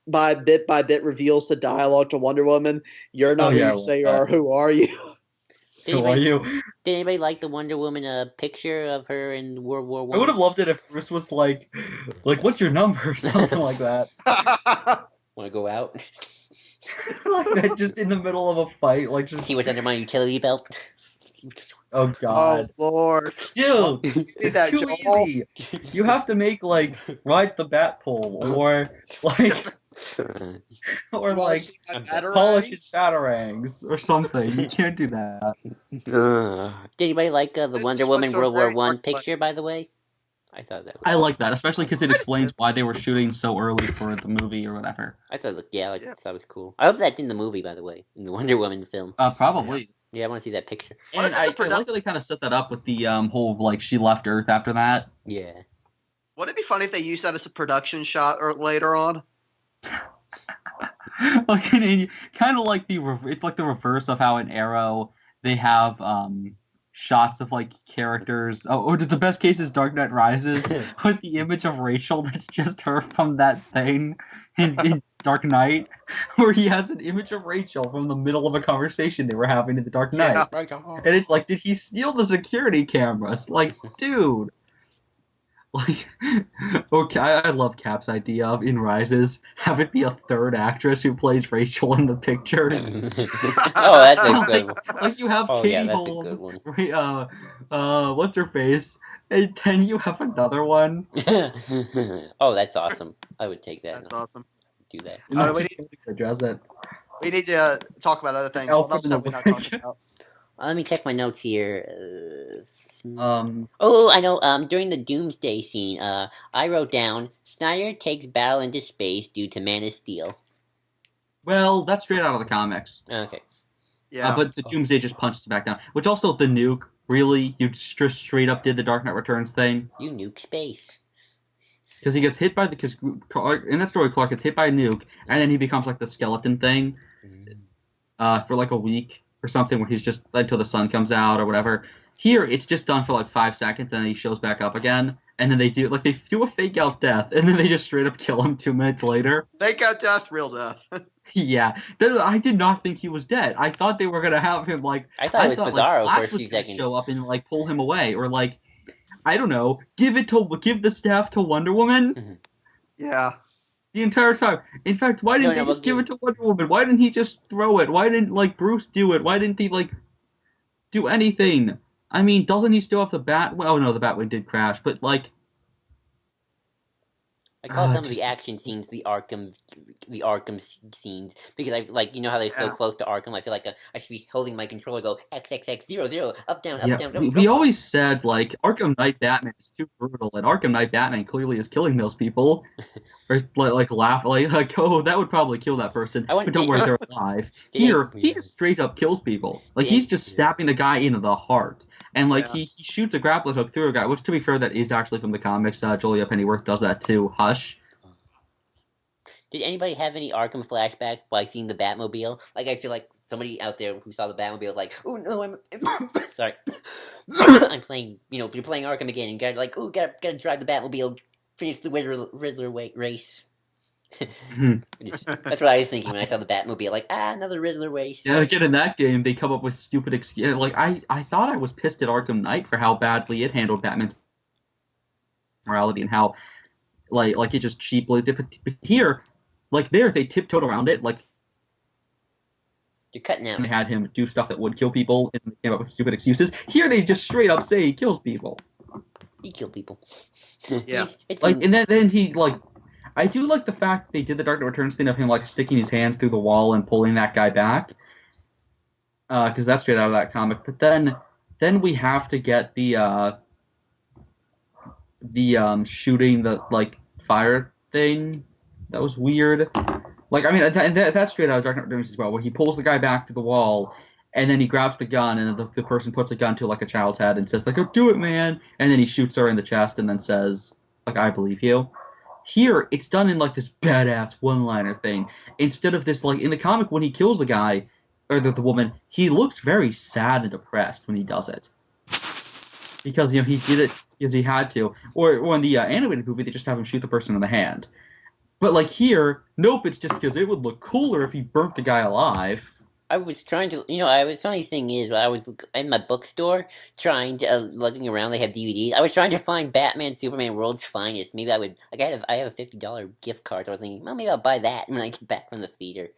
by bit reveals the dialogue to Wonder Woman? You're not Oh, yeah, who I you say you love are. Who are you? Did Who are anybody, you? did anybody like the Wonder Woman picture of her in World War I would have loved it if Bruce was like, what's your number or something like that. Want to go out? Like that, just in the middle of a fight, like just. See what's under my utility belt? Oh Oh God, Lord! dude, Do it's that, too Joel. easy. You have to make like ride the bat pole or like You or wanna like see my I'm batarangs? polish his batarangs or something. You can't do that. Did anybody like the This Wonder just Woman looks so World War very One dark, but- picture? By the way, I thought that. Was, I like that, especially because it explains why they were shooting so early for the movie or whatever. I thought. Yeah, Yeah. that was cool. I hope that's in the movie. By the way, in the Wonder Woman film. Probably. Yeah, I want to see that picture. What And about I the like that they kind of set that up with the whole like she left Earth after that. Yeah. Wouldn't it be funny if they used that as a production shot or later on? Like kind of like it's like the reverse of how in Arrow they have shots of like characters. Oh, or the best case is Dark Knight Rises with the image of Rachel that's just her from that thing in Dark Knight, where he has an image of Rachel from the middle of a conversation they were having in the Dark Knight. Yeah. And it's like, did he steal the security cameras? Like, dude. Like, okay, I love Cap's idea of in Rises, have it be a third actress who plays Rachel in the picture. Oh, that's a good one. Like you have Oh, Katie yeah, that's a good Holmes, one. what's her face, and then you have another one. Oh, that's awesome. I would take that. That's awesome. Do that. And Oh, that's we just really to address it. We need to talk about other things. Alpha What else have we not talked about? Let me check my notes here. Oh, I know. During the Doomsday scene, I wrote down Snyder takes battle into space due to Man of Steel. well, that's straight out of the comics. Okay. Yeah. But the Doomsday just punches it back down. Which also, the nuke, really, you straight up did the Dark Knight Returns thing. You nuke space. Because he gets hit by because in that story, Clark gets hit by a nuke, and then he becomes like the skeleton thing for like a week or something, where he's just until the sun comes out or whatever. Here, it's just done for like 5 seconds, and then he shows back up again, and then they do a fake out death, and then they just straight up kill him 2 minutes later. Fake out death, real death. Yeah, I did not think he was dead. I thought they were gonna have him like. I thought it was Bizarro Flash for a few was gonna seconds. show up and like pull him away, or like, I don't know, give the staff to Wonder Woman. Yeah. The entire time. In fact, why didn't they just give it to Wonder Woman? Why didn't he just throw it? Why didn't like Bruce do it? Why didn't he like do anything? I mean, doesn't he still have the bat? Well, no, the Batwing did crash, but like, I call some of the action scenes the Arkham scenes because I like how they're so Yeah. close to Arkham. I feel like I should be holding my controller, go XXX 00 up down up yeah, down. we always said like Arkham Knight Batman is too brutal, and Arkham Knight Batman clearly is killing those people, or laugh like oh that would probably kill that person, I want- but don't worry they're alive. Did- Here yeah. he just straight up kills people, like Did- he's just stabbing the guy into the heart, and like Yeah. he shoots a grappling hook through a guy, which to be fair that is actually from the comics. Julia Pennyworth does that too. Hush. Did anybody have any Arkham flashback by seeing the Batmobile? Like, I feel like somebody out there who saw the Batmobile was like, "Oh no, I'm sorry, I'm playing. You're playing Arkham again, and gotta drive the Batmobile, finish the Riddler race." That's what I was thinking when I saw the Batmobile. Like, another Riddler race. Yeah, again in that game they come up with stupid excuses. Like I thought I was pissed at Arkham Knight for how badly it handled Batman's morality and how like it just cheaply. But here. Like there, they tiptoed around it. Like You're cutting out. they had him do stuff that would kill people, and they came up with stupid excuses. Here, they just straight up say he kills people. He killed people. Yeah. It's Like, and then he like, I do like the fact that they did the Dark Knight Returns thing of him like sticking his hands through the wall and pulling that guy back, because that's straight out of that comic. But then we have to get the shooting the like fire thing. That was weird. Like, I mean, that's straight out of Dark Knight Returns as well, where he pulls the guy back to the wall, and then he grabs the gun, and the person puts a gun to, like, a child's head and says, like, oh, do it, man! And then he shoots her in the chest and then says, like, I believe you. Here, it's done in, like, this badass one-liner thing. Instead of this, like, in the comic, when he kills the guy, or the woman, he looks very sad and depressed when he does it. Because, he did it because he had to. Or in the animated movie, they just have him shoot the person in the hand. But, like, here, nope, it's just because it would look cooler if he burnt the guy alive. I was trying to, funny thing is, I was in my bookstore trying to, looking around, they have DVDs. I was trying to find Batman, Superman, World's Finest. Maybe I would, like, I have a $50 gift card, so I was thinking, well, maybe I'll buy that when I get back from the theater.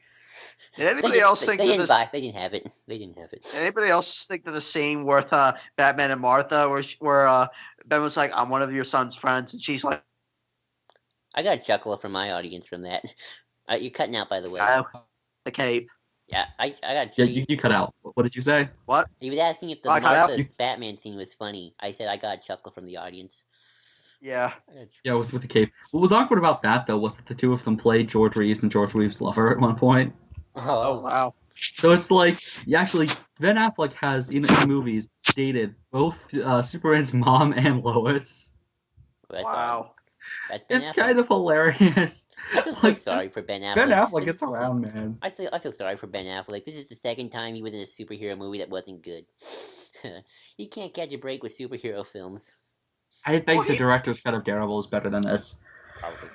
Did anybody else think they that didn't this? buy it. They didn't have it. They didn't have it. Did anybody else think of the scene with Batman and Martha, where Ben was like, "I'm one of your son's friends," and she's like, I got a chuckle from my audience from that. You're cutting out, by the way. "Oh, the cape." Yeah, I got. Yeah, you cut out. What did you say? What? He was asking if the I cut out. Martha's Batman scene was funny. I said I got a chuckle from the audience. Yeah. Yeah, with the cape. What was awkward about that, though, was that the two of them played George Reeves and George Reeves' lover at one point. Oh wow. So it's like, actually, Ben Affleck has, in movies, dated both Superman's mom and Lois. That's Wow. That's Ben It's Affleck. kind of hilarious. I feel so Like, sorry just for Ben Affleck. Ben Affleck This gets is- around, man. I feel sorry for Ben Affleck. This is the second time he was in a superhero movie that wasn't good. You can't catch a break with superhero films. I think the director's cut of Daredevil is better than this. Probably.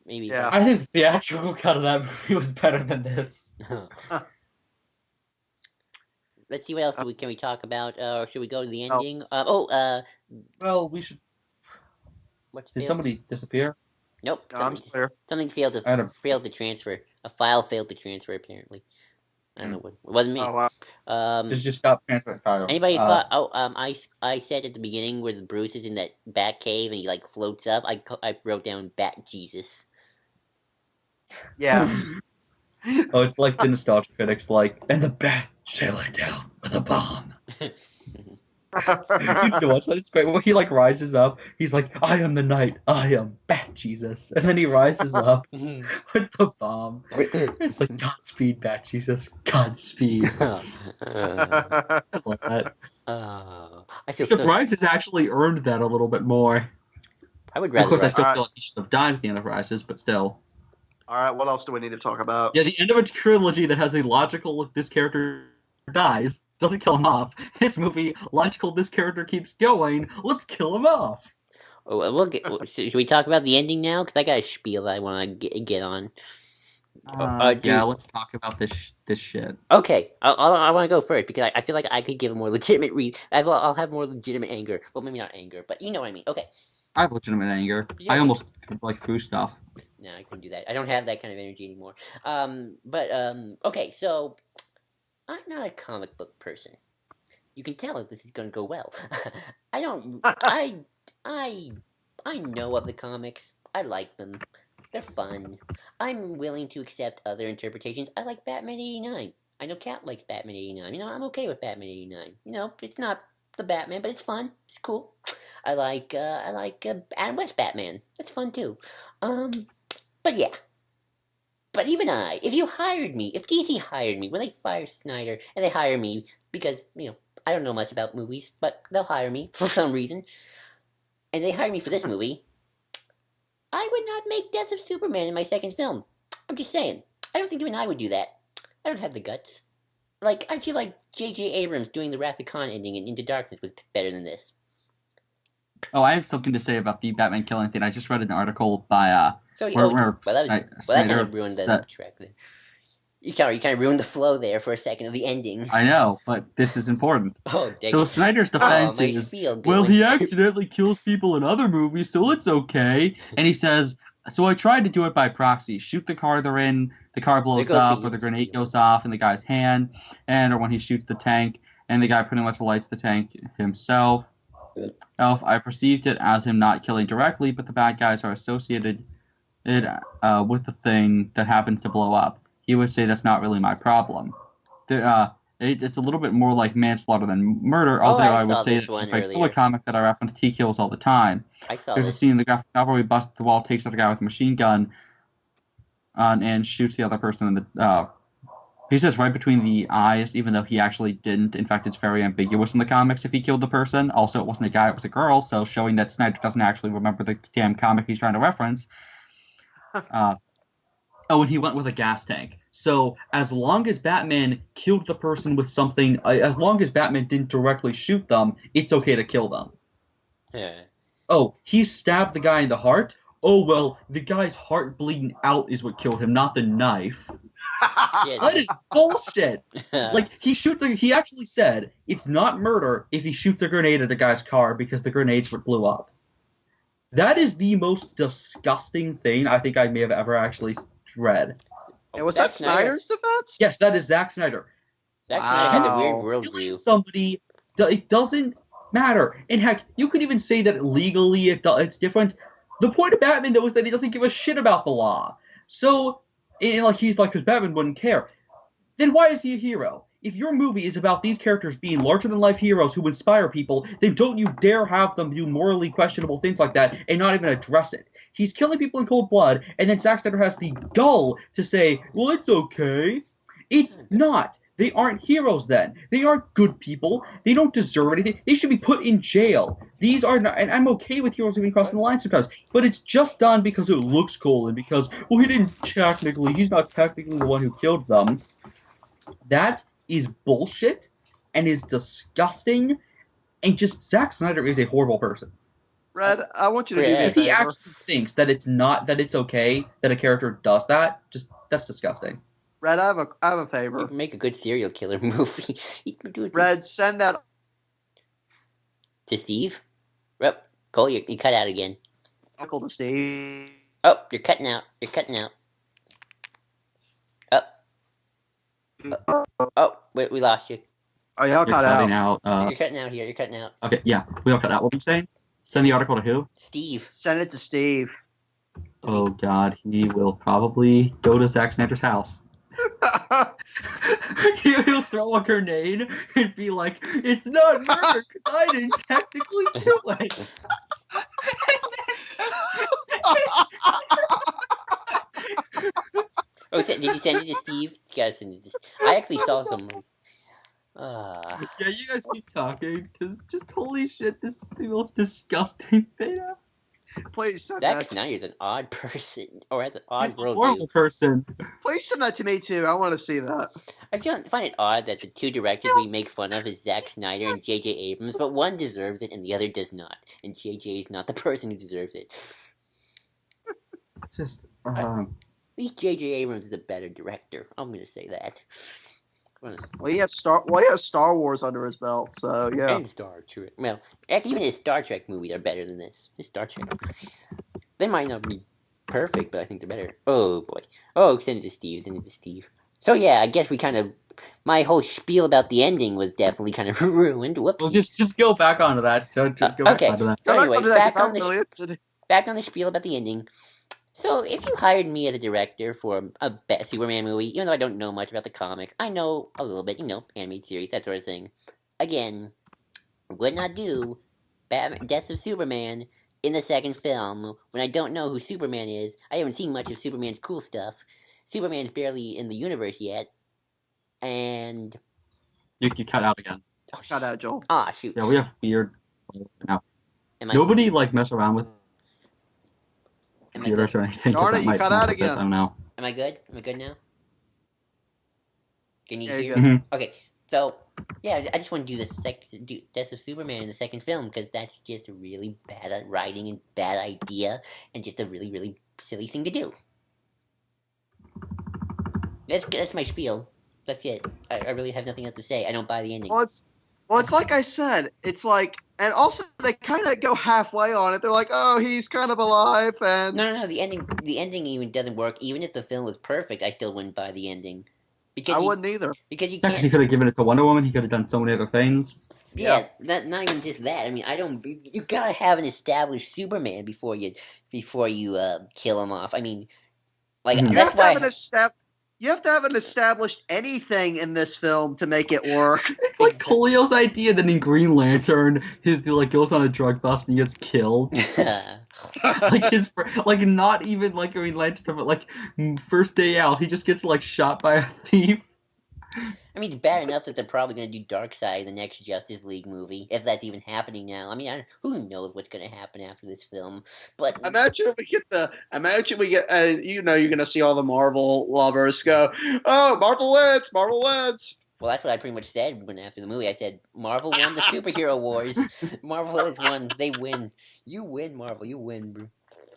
Maybe. Yeah. I think the theatrical cut of that movie was better than this. Let's see what else can we talk about, or should we go to the Else. ending? Well, we should. What's Did failed? somebody disappear? Nope. No, I'm clear. Something failed I don't- to transfer. A file failed to transfer. Apparently, I don't know what. It wasn't me. Oh wow. Just stop transferring files. Anybody thought? I said at the beginning where Bruce is in that bat cave and he like floats up. I wrote down Bat Jesus. Yeah. Oh, it's like the nostalgia critics, like, and the bat sailing down with a bomb. You need to watch that. It's great. When he like rises up, he's like, "I am the knight. I am Bat Jesus," and then he rises up with the bomb. It's like Godspeed, Bat Jesus. Godspeed. I love that. I feel Surprise has actually earned that a little bit more. I would Of rather. course, I write- still feel like he should have died at the end of Rises, but still. All right. What else do we need to talk about? Yeah, the end of a trilogy that has a logical this character dies doesn't kill him off. This movie, logical this character keeps going, let's kill him off. Oh, we'll get. Should we talk about the ending now? Because I got a spiel that I want to get on. Yeah, let's talk about this shit. Okay, I want to go first because I feel like I could give a more legitimate I'll have more legitimate anger. Well, maybe not anger, but you know what I mean. Okay. I have legitimate anger. Yeah. I almost like threw stuff. No, I couldn't do that. I don't have that kind of energy anymore. Okay, so I'm not a comic book person. You can tell if this is going to go well. I don't. I know of the comics. I like them. They're fun. I'm willing to accept other interpretations. I like Batman '89. I know Cat likes Batman '89. You know, I'm okay with Batman '89. You know, it's not the Batman, but it's fun. It's cool. I like Adam West Batman. That's fun too. But yeah. But even if you hired me, if DC hired me, when they fire Snyder and they hire me because, you know, I don't know much about movies, but they'll hire me for some reason, and they hire me for this movie, I would not make Death of Superman in my second film. I'm just saying. I don't think even I would do that. I don't have the guts. Like, I feel like J.J. Abrams doing the Wrath of Khan ending in Into Darkness was better than this. Oh, I have something to say about the Batman killing thing. I just read an article by So, where that kind Snyder of ruined the said- track there. You kind of ruined the flow there for a second of the ending. I know, but this is important. Oh, dang So it. Snyder's defense my is, spiel, good well, one. he accidentally kills people in other movies, so it's okay. And he says, so I tried to do it by proxy. Shoot the car they're in, the car blows goes up, the or the grenade spiel. goes off in the guy's hand, or when he shoots the tank, and the guy pretty much lights the tank himself. I perceived it as him not killing directly, but the bad guys are associated with the thing that happens to blow up. He would say that's not really my problem. It's a little bit more like manslaughter than murder, although I I would saw say this that one it's like earlier. full of comic that I referenced, he kills all the time. I saw There's a this. scene in the graphic novel where he busts the wall, takes out a guy with a machine gun, and shoots the other person in the. He says right between the eyes, even though he actually didn't. In fact, it's very ambiguous in the comics if he killed the person. Also, it wasn't a guy, it was a girl, so showing that Snyder doesn't actually remember the damn comic he's trying to reference. And he went with a gas tank. So as long as Batman killed the person with something, as long as Batman didn't directly shoot them, it's okay to kill them. Yeah. Oh, he stabbed the guy in the heart? Oh, well, the guy's heart bleeding out is what killed him, not the knife. Yeah, That is bullshit. Like, he actually said it's not murder if he shoots a grenade at a guy's car because the grenade's what blew up. That is the most disgusting thing I think I may have ever actually read. And was Zack that Snyder- Snyder's defense? Yes, that is Zack Snyder. Zack Snyder had the Wow. weird Killing worldview. somebody, it doesn't matter. In heck, you could even say that legally it's different. The point of Batman, though, is that he doesn't give a shit about the law. So, he's like, because Batman wouldn't care. Then why is he a hero? If your movie is about these characters being larger-than-life heroes who inspire people, then don't you dare have them do morally questionable things like that and not even address it. He's killing people in cold blood, and then Zack Snyder has the gall to say, well, it's okay. It's not. They aren't heroes then. They aren't good people. They don't deserve anything. They should be put in jail. These are not, and I'm okay with heroes even crossing the line sometimes, but it's just done because it looks cool and because, well, he's not technically the one who killed them. That is bullshit and is disgusting, and just Zack Snyder is a horrible person. Red, I want you to do me a If he favor. actually thinks that it's okay that a character does that, that's disgusting. Red, I have a favor. You can make a good serial killer movie. You can do it Red, send that to Steve. Yep. Cole, you cut out again. article to Steve. Oh, you're cutting out. You're cutting out. Oh, wait, we lost you. Oh, y'all You're cut cutting out. out. You're cutting out here. You're cutting out. Okay, yeah, we all cut out. What were you saying? Send the article to who? Steve. Send it to Steve. Oh God, he will probably go to Zack Snyder's house. He'll throw a grenade and be like, "It's not murder because I didn't technically do it." Oh, did you send it to Steve? You gotta send it to I actually saw some. Yeah, you guys keep talking. Just holy shit, this is the most disgusting thing. Please send Zack that. Snyder's an odd person, or has an odd He's a horrible worldview. person. Please send that to me too. I want to see that. I find it odd that the two directors we make fun of is Zack Snyder and J.J. Abrams, but one deserves it and the other does not, and J.J. is not the person who deserves it. Just At least J.J. Abrams is the better director. I'm gonna say that. Well, he has Star Wars under his belt, so yeah. And Star Trek. Well, even his Star Trek movies are better than this. His Star Trek movies. They might not be perfect, but I think they're better. Oh boy. Oh, send it to Steve. Send it to Steve. So yeah, I guess we kind of. My whole spiel about the ending was definitely kind of ruined. Whoops. well, just go back onto that. Go back Okay. onto that. So I'm not anyway, gonna do that 'cause back on I'm the really interested. back on the spiel about the ending. So, if you hired me as a director for a Superman movie, even though I don't know much about the comics, I know a little bit, animated series, that sort of thing. Again, would not do Batman, Death of Superman in the second film when I don't know who Superman is. I haven't seen much of Superman's cool stuff. Superman's barely in the universe yet. And... You cut out again. Oh, Cut out, Joel. Ah, shoot. Yeah, we have weird. Now. Am I, Nobody mess around with am I computers good? or anything. 'cause Darn it, that you might cut mess out with it. again. I don't know. Am I good? Am I good now? Can you Yeah, hear? you're good. Okay, so yeah, I just want to do Death of Superman in the second film because that's just a really bad writing and bad idea and just a really really silly thing to do. That's my spiel. That's it. I really have nothing else to say. I don't buy the ending. Well, it's like I said. It's like, and also they kind of go halfway on it. They're like, oh, he's kind of alive, and No. The ending even doesn't work. Even if the film was perfect, I still wouldn't buy the ending. Because I wouldn't either. Because you Because he can't. could have given it to Wonder Woman. He could have done so many other things. Yeah, not even just that. I mean, I don't. You gotta have an established Superman before you kill him off. I mean, like Mhm. You that's have to why. have You have to have an established anything in this film to make it work. It's like Coleo's idea that in Green Lantern, his goes on a drug bust and he gets killed. Like not even like Green Lantern, but like first day out, he just gets like shot by a thief. I mean, it's bad enough that they're probably going to do Darkseid in the next Justice League movie, if that's even happening now. I mean, who knows what's going to happen after this film? But Imagine we get, and you're gonna see all the Marvel lovers go, oh, Marvel wins. well, that's what I pretty much said when after the movie. I said Marvel won the superhero wars. Marvel has won. They win. You win, Marvel. You win, bro.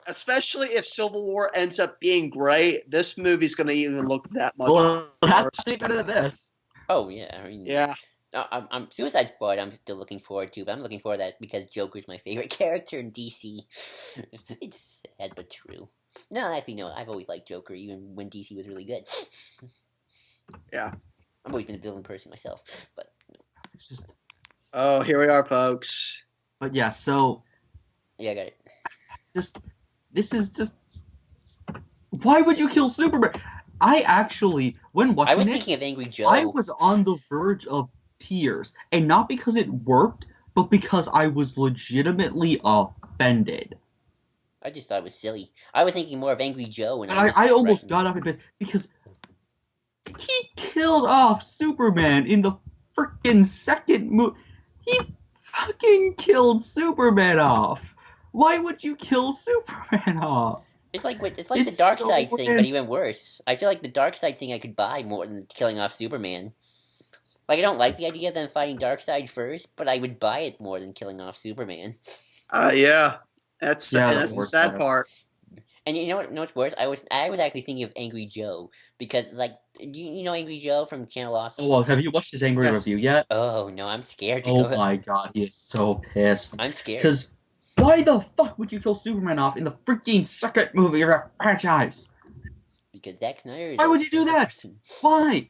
Especially if Civil War ends up being great, this movie's gonna even look that much Well, it has worse. to be better than this. Oh yeah, I mean, Yeah. I'm Suicide Squad. I'm still looking forward to, but I'm looking forward to that because Joker's my favorite character in DC. It's sad but true. No, actually, no. I've always liked Joker, even when DC was really good. Yeah. I've always been a villain person myself, but It's just, Oh, here we are, folks. but yeah. So yeah, I got it. this is just. Why would you kill Superman? I actually, when watching I was it, thinking of Angry Joe. I was on the verge of tears, and not because it worked, but because I was legitimately offended. I just thought it was silly. I was thinking more of Angry Joe, and And I was I almost frightened. got up in bed because He killed off Superman in the freaking second movie. He fucking killed Superman off. Why would you kill Superman off? It's like the It's Dark so Side thing, weird. but even worse. I feel like the Dark Side thing I could buy more than killing off Superman. Like, I don't like the idea of them fighting Darkseid first, but I would buy it more than killing off Superman. Yeah. That's Yeah, that that's the works sad better. part. And you know what? What's worse? I was actually thinking of Angry Joe because, like, you know Angry Joe from Channel Awesome? Oh, well, have you watched his angry Yes. review yet? Oh no, I'm scared to Oh go. my god, he is so pissed. I'm scared. Because why the fuck would you kill Superman off in the freaking second movie of a franchise? Because Zack Snyder is Why a would you do that? person. Why?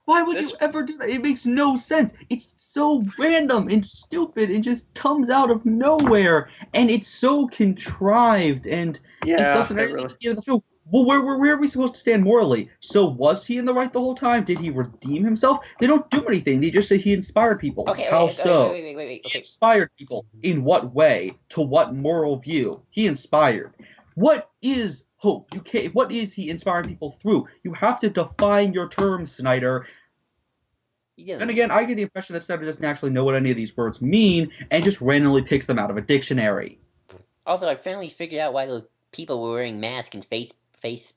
Why would This- you ever do that? It makes no sense. It's so random and stupid. It just comes out of nowhere, and it's so contrived, and it Yeah, doesn't it have anything really. to do with the film. Well, where are we supposed to stand morally? So was he in the right the whole time? Did he redeem himself? They don't do anything. They just say he inspired people. Okay, How wait, so? wait. He Okay, inspired people. In what way? To what moral view? He inspired. What is hope? You can't. What is he inspiring people through? You have to define your terms, Snyder. he doesn't. And again, I get the impression that Snyder doesn't actually know what any of these words mean and just randomly picks them out of a dictionary. Also, I finally figured out why those people were wearing masks and face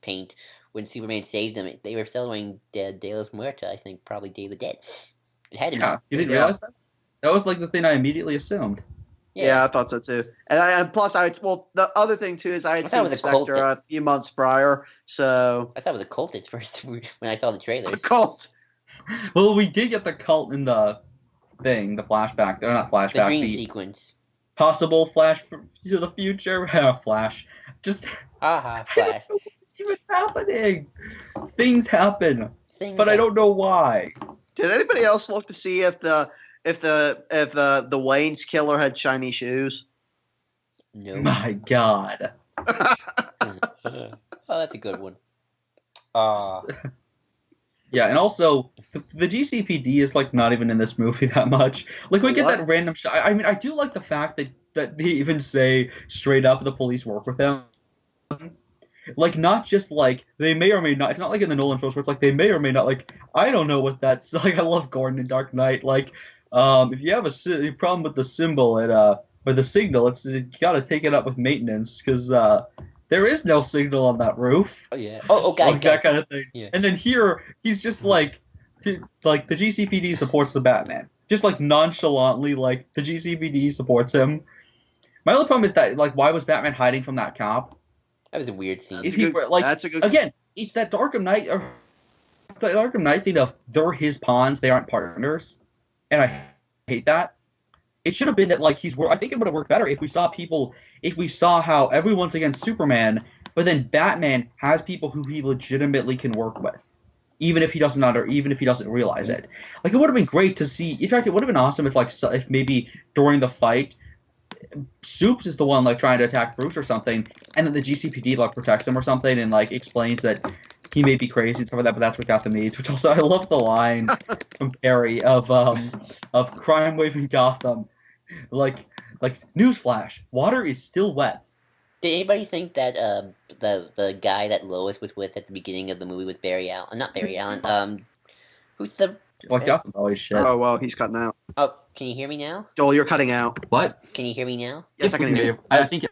paint when Superman saved them. They were celebrating De los Muertos, I think, probably Day of the Dead. It had to Yeah, you didn't Yeah. realize that? That was like the thing I immediately assumed. be. Yeah, I thought so too. And plus, the other thing too is I I had thought it seen was a cult Spectre a few months prior, so I thought it was a cult at first when I saw the a trailers. cult. Well, we did get the cult in the thing, the flashback. Or not flashback, The dream the sequence. possible flash to the future. Flash. Just, Aha, I don't Flash. know what's even happening. Things happen, Things but I that- don't know why. Did anybody else look to see if the Wayne's killer had shiny shoes? No. My God. Oh, that's a good one. Ah. Yeah, and also the GCPD is like not even in this movie that much. Like we get What? that random shot. I mean, I do like the fact that they even say straight up the police work with them. Like not just like they may or may not. It's not like in the Nolan films where it's like they may or may not. Like I don't know what that's like. I love Gordon in Dark Knight. Like if you have a problem with the symbol at or the signal, you gotta take it up with maintenance because there is no signal on that roof. Oh yeah. Oh, guys, Like that kind of thing. Yeah. And then here, he's just like the GCPD supports the Batman. Just like nonchalantly, like the GCPD supports him. My other problem is that, like, why was Batman hiding from that cop? That was a weird scene. If he were, like, That's a good. again, it's that Arkham Knight thing of they're his pawns, they aren't partners. And I hate that. It should have been that, like, I think it would have worked better if we saw how everyone's against Superman, but then Batman has people who he legitimately can work with, even if he doesn't realize it. Like, it would have been great to see. In fact, it would have been awesome if maybe during the fight, Soups is the one like trying to attack Bruce or something, and then the GCPD like protects him or something and like explains that he may be crazy and stuff like that, but that's what Gotham needs. Which also I love the line from Perry of crime waving Gotham, like newsflash, water is still wet. Did anybody think that the guy that Lois was with at the beginning of the movie was Barry Allen? Not Barry Allen. Who's the? Like Gotham's always shit. Oh well, he's cutting out. Oh, can you hear me now? Joel, you're cutting out. What? Can you hear me now? Yes, I can hear you. I think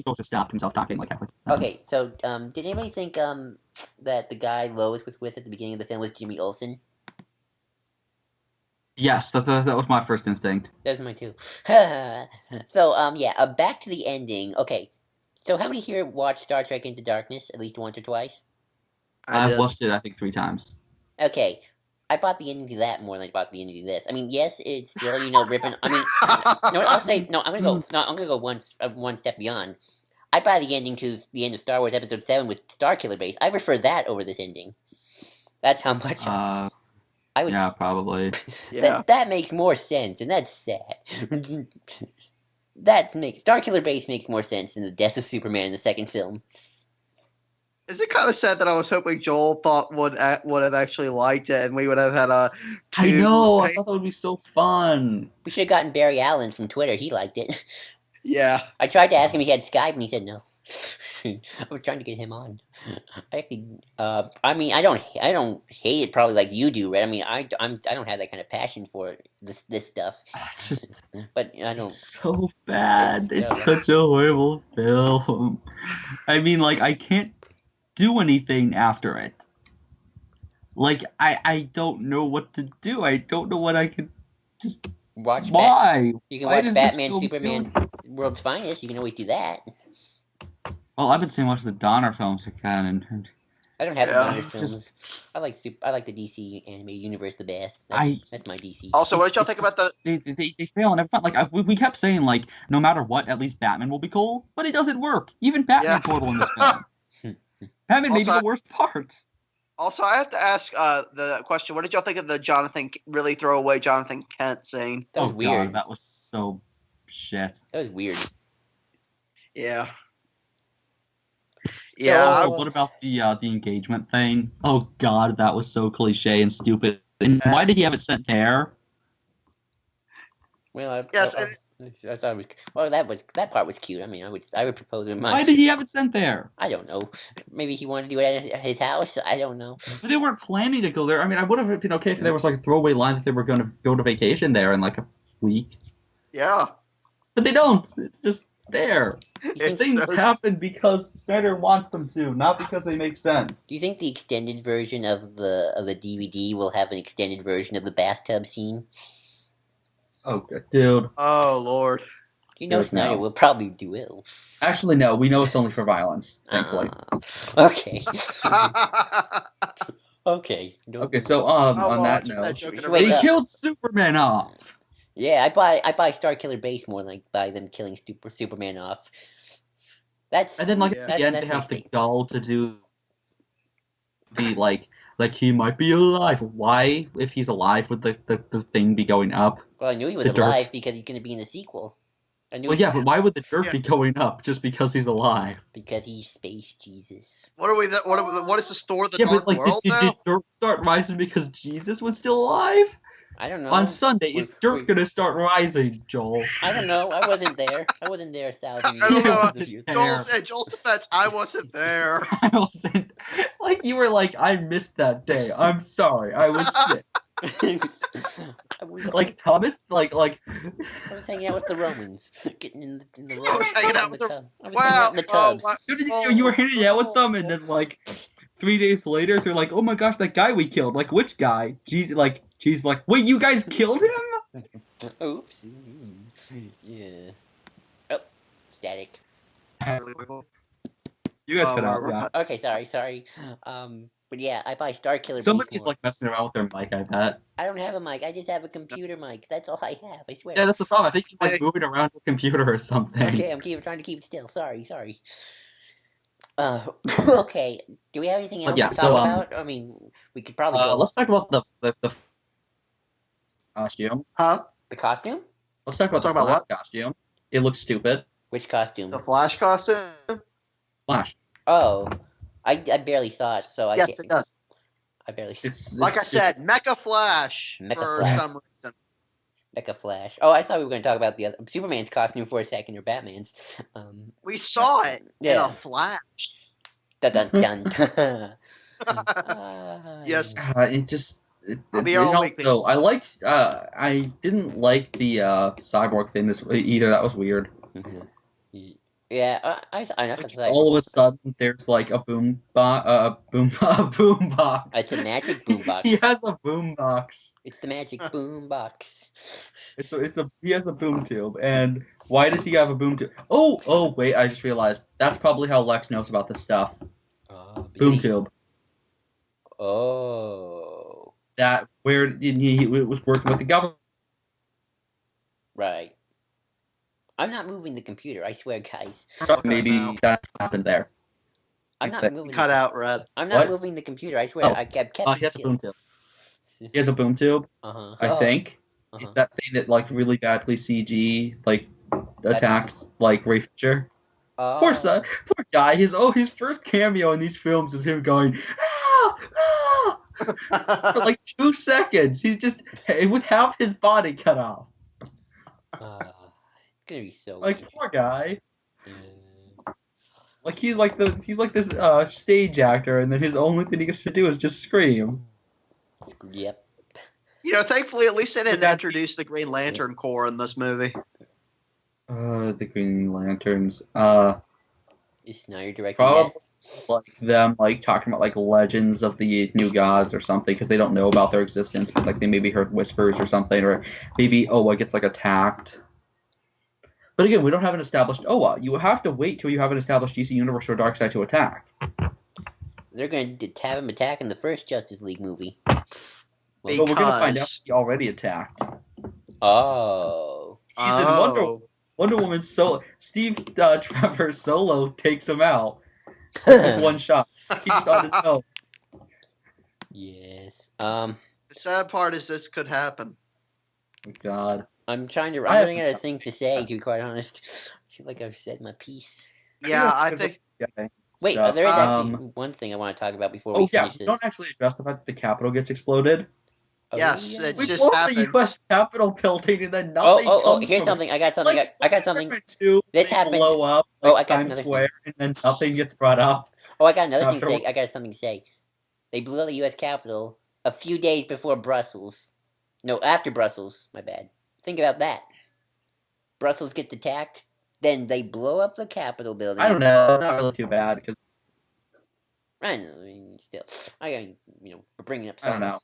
Joel just stopped himself talking like halfway. Okay, so did anybody think that the guy Lois was with at the beginning of the film was Jimmy Olsen? Yes, that was my first instinct. That was mine too. So yeah, back to the ending. Okay, so how many here watched Star Trek Into Darkness at least once or twice? I I've did. watched it I think 3 times. Okay, I bought the ending to that more than I bought the ending to this. I mean, yes, it's still ripping. I mean, no, I'll say no. I'm gonna go one step beyond. I buy the ending to the end of Star Wars Episode 7 with Starkiller Base. I prefer that over this ending. That's how much I would. Yeah, probably. Yeah. That makes more sense, and that's sad. Starkiller Base makes more sense than the death of Superman in the second film. Is it kind of sad that I was hoping Joel would have actually liked it, and we would have had a. I know. I Hey, thought that would be so fun. We should have gotten Barry Allen from Twitter. He liked it. Yeah. I tried to ask him if he had Skype, and he said no. I was trying to get him on. I actually, I mean, I don't hate it probably like you do, right? I mean, I don't have that kind of passion for this stuff, Just but I don't. it's so bad. It's It's such a horrible film. I mean, like I can't do anything after it. Like I don't know what to do. I don't know what I could just Watch why. You can Why watch does this Batman, film Superman, feel- World's Finest. You can always do that. Well, I've been seeing most of the Donner films again, and I don't have the Yeah. Donner Just- films. I like the DC animated universe the best. I- That's my DC. Also, what did y'all think about the? they fail and every time. Like we kept saying, like no matter what, at least Batman will be cool, but it doesn't work. Even Batman's horrible in this film. Batman may be Also, the worst part. Also, I have to ask the question: what did y'all think of the really throwaway Jonathan Kent scene? That was weird. God, that was so shit. That was weird. Yeah. So- Yeah. What about the engagement thing? Oh God, that was so cliche and stupid. And why did he have it sent there? Well, Yes, I thought it was. Well, that part was cute. I mean, I would propose with Why mine. did he have it sent there? I don't know. Maybe he wanted to do it at his house. I don't know. But they weren't planning to go there. I mean, I would have been okay if there was like a throwaway line that they were going to go to vacation there in like a week. Yeah. But they don't. It's just there. You It's think, Things so- happen because Snyder wants them to, not because they make sense. do you think the extended version of the DVD will have an extended version of the bathtub scene? Oh, good. Dude. Oh Lord. You know, Yes, Snyder no. will probably do it. Actually, no. We know it's only for violence, thankfully. Okay. Okay. Don't- Okay, so Oh, on well, that I took note, that joke in a Wait, they up. killed Superman off. Yeah, I buy Star Killer base more than I buy them killing Superman off. That's And then, like, Yeah. at That's- the end, that's they have my the mistake. doll to do the, like he might be alive. Why, if he's alive, would the thing be going up? well, I knew he was the dirt. alive because he's going to be in the sequel. I knew Well, he- yeah, but why would the dirt Yeah. be going up just because he's alive? because he's Space Jesus. What is the store? The Yeah, Dark but, like, World did now? dirt start rising because Jesus was still alive? I don't know. On Sunday, is Wait, dirt wait. gonna start rising, Joel? I don't know. I wasn't there. I wasn't there 1,000 I don't know. years ago. Joel's defense, I wasn't there. I wasn't. Like, you were like, I missed that day. I'm sorry. I was sick. I was, Like, Thomas, like, I was hanging out with the Romans, getting in the I was hanging out with the- tub. I was hanging out in the tubs. wow. you were hanging out with them, and then, like, 3 days later, they're like, oh my gosh, that guy we killed. Like, which guy? Jesus, like, wait, you guys killed him? Oops. Yeah. Oh, static. You guys Oh, cut out, we're- yeah. Okay, sorry. But yeah, I buy Star Killer. Somebody's, base more. like, messing around with their mic, I bet. I don't have a mic. I just have a computer mic. That's all I have. I swear. Yeah, that's the problem. I think he's, like, Hey. moving around your computer or something. Okay, I'm trying to keep it still. Sorry. Okay. Do we have anything else yeah, to so, talk about? I mean, we could probably go. Let's talk about the costume. Huh? The costume? Let's talk about Let's the talk about Flash what? costume. It looks stupid. Which costume? The Flash costume? Flash. Oh, I barely saw it, so I Yes, can't. it does. I barely saw Like I said, Mecha Flash Mecha for Flash. some reason. Mecha Flash. Oh, I thought we were going to talk about the other Superman's costume for a second, or Batman's. We saw it in Yeah. a flash. Dun dun dun. Yes. It just. I'll be all week. So I liked. I didn't like the cyborg thing either. That was weird. Yeah, I know. Just all of a sudden, there's like a boom box. It's a magic boombox. He has a boom box. It's the magic boombox. He has a boom tube. And why does he have a boom tube? Oh wait, I just realized that's probably how Lex knows about this stuff. Oh, because Boom he's- tube. Oh, That where he was working with the government. right. I'm not moving the computer. I swear, guys. Maybe Wow. that happened there. I'm not That- moving. Cut out red. I'm not What? moving the computer. I swear. Oh. I kept He it has a still. boom tube. He has a boom tube. Uh-huh. I think. Uh-huh. It's that thing that like really badly CG like attacks like Ray Fisher. Oh. Poor guy. His first cameo in these films is him going for like 2 seconds. He's just with half his body cut off. It's gonna be so. Like poor guy. Yeah. Like he's like this stage actor, and then his only thing he gets to do is just scream. Yep. Thankfully, at least they didn't that- introduce the Green Lantern Corps in this movie. The Green Lanterns. Is Snyder directing Probably that? like them talking about legends of the new gods or something because they don't know about their existence, but they maybe heard whispers or something, or maybe Oa gets attacked. But again, we don't have an established Oa. You have to wait till you have an established DC Universe or Darkseid to attack. They're going to have him attack in the first Justice League movie. But we're going to find out he already attacked. Oh. He's in Wonder Woman solo. Steve Trevor solo takes him out with one shot. He's on his own. Yes. The sad part is this could happen. Oh, God. I'm running out of things to say, to be quite honest. I feel like I've said my piece. Yeah, I think. Wait, stuff. there is actually one thing I want to talk about before we finish this. Don't actually address the fact that the Capitol gets exploded. Oh, Yes, yeah. it's We just blow up happens. the U.S. Capitol building and then nothing comes Here's from something. I got something. I got something. This This happened- blow up Oh, I got Times another Square, and then nothing gets brought up. Oh, I got another thing to After- say. I got something to say. They blew up the U.S. Capitol a few days before Brussels. No, after Brussels. My bad. Think about that. Brussels gets attacked, then they blow up the Capitol building. I don't know. It's not really too bad because I know. I mean, still, we're bringing up I don't songs. know.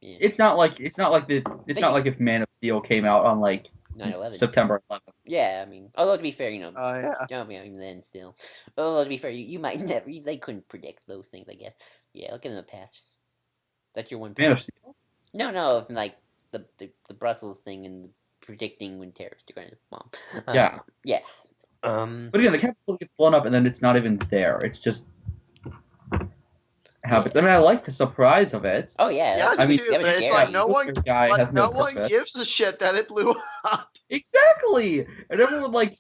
Yeah. It's not like if Man of Steel came out on 9/11. September 11th. Yeah, I mean, although to be fair, Yeah. even then still. Although to be fair, you might never. They couldn't predict those things, I guess. Yeah, I'll give them a pass. That's your one. Man of Pass. Steel. No, if, the Brussels thing and predicting when terrorists are going to bomb. Yeah. Yeah. But again, the Capitol gets blown up and then it's not even there. It's just happens. I mean, I like the surprise of it. Oh yeah. Yeah, I mean, too, that was but it's scary. like no one, guy has no no one purpose. gives a shit that it blew up. Exactly, and everyone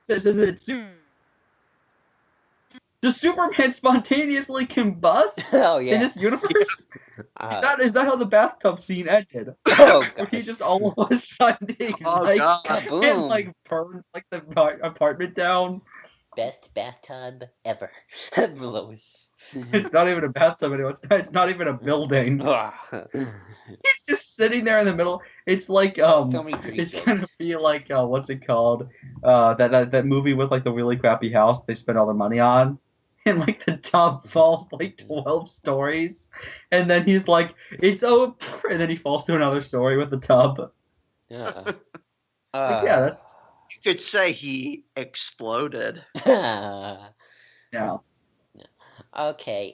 says that it's does Superman spontaneously combust Oh in yeah. this universe? Is that how the bathtub scene ended? Oh Where he god. just all of a sudden Oh, God. Kaboom. and burns the apartment down. Best bathtub ever. Blows. It's not even a bathtub anymore. It's not even a building. He's just sitting there in the middle. It's like So many great it's jokes. gonna be like what's it called? That movie with the really crappy house they spent all their money on, and the tub falls 12 stories, and then he's like, it's over, and then he falls to another story with the tub. Uh, Yeah, that's You could say he exploded. yeah. Okay.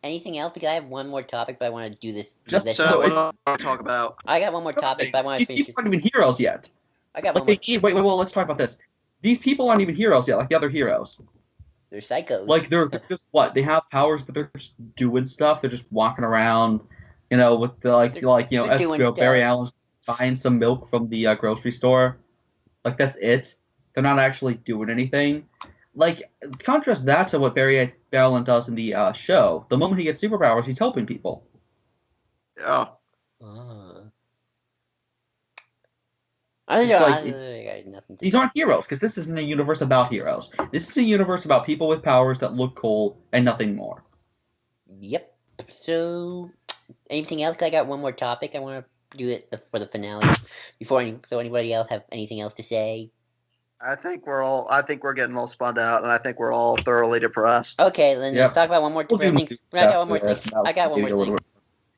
Anything else? Because I have one more topic, but I want to do this. Just this So No, what it- do I want to talk about? I got one more topic, but I want to These finish. people aren't even heroes yet. I got one more. Wait, let's talk about this. These people aren't even heroes yet, like the other heroes. They're psychos. They're just what? They have powers, but they're just doing stuff. They're just walking around, with the they're doing stuff. Barry Allen's buying some milk from the grocery store. That's it. They're not actually doing anything. Contrast that to what Barry Allen does in the show. The moment he gets superpowers, he's helping people. Yeah. I don't It's know. like- I got nothing to These aren't heroes, because this isn't a universe about heroes. This is a universe about people with powers that look cool and nothing more. Yep. So, anything else? I got one more topic. I want to do it for the finale. So anybody else have anything else to say? I think we're getting all spun out, and I think we're all thoroughly depressed. Okay, then Yep. let's talk about one more We'll do thing. news I got one more after thing. this, and that'll I got one maybe more a little thing. bit-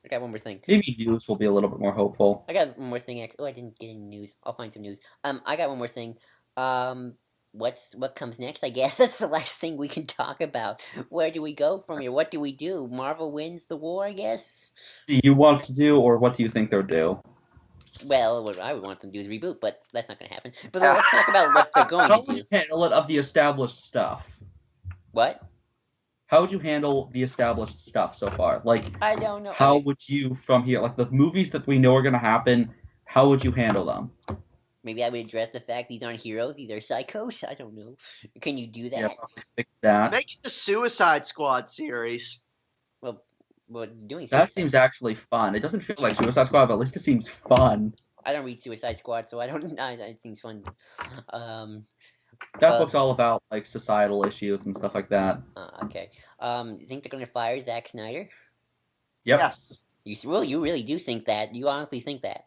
I got one more thing. Maybe news will be a little bit more hopeful. I got one more thing. Oh, I didn't get any news. I'll find some news. I got one more thing. What comes next? I guess that's the last thing we can talk about. Where do we go from here? What do we do? Marvel wins the war, I guess. Do you want to do, or what do you think they'll do? Well, what I would want them to do is reboot, but that's not going to happen. But let's talk about what they're going How to would do. you handle it of the established stuff? What? How would you handle the established stuff so far? I don't know. How would you, from here, the movies that we know are going to happen, how would you handle them? Maybe I would address the fact these aren't heroes; these are psychos. I don't know. Can you do that? Yeah, probably fix that. Make the Suicide Squad series. Well, doing That Suicide- seems actually fun. It doesn't feel like Suicide Squad, but at least it seems fun. I don't read Suicide Squad, so I don't. It seems fun. That book's all about like societal issues and stuff like that. Okay. You think they're gonna fire Zack Snyder? Yep. Yes. You really do think that? You honestly think that?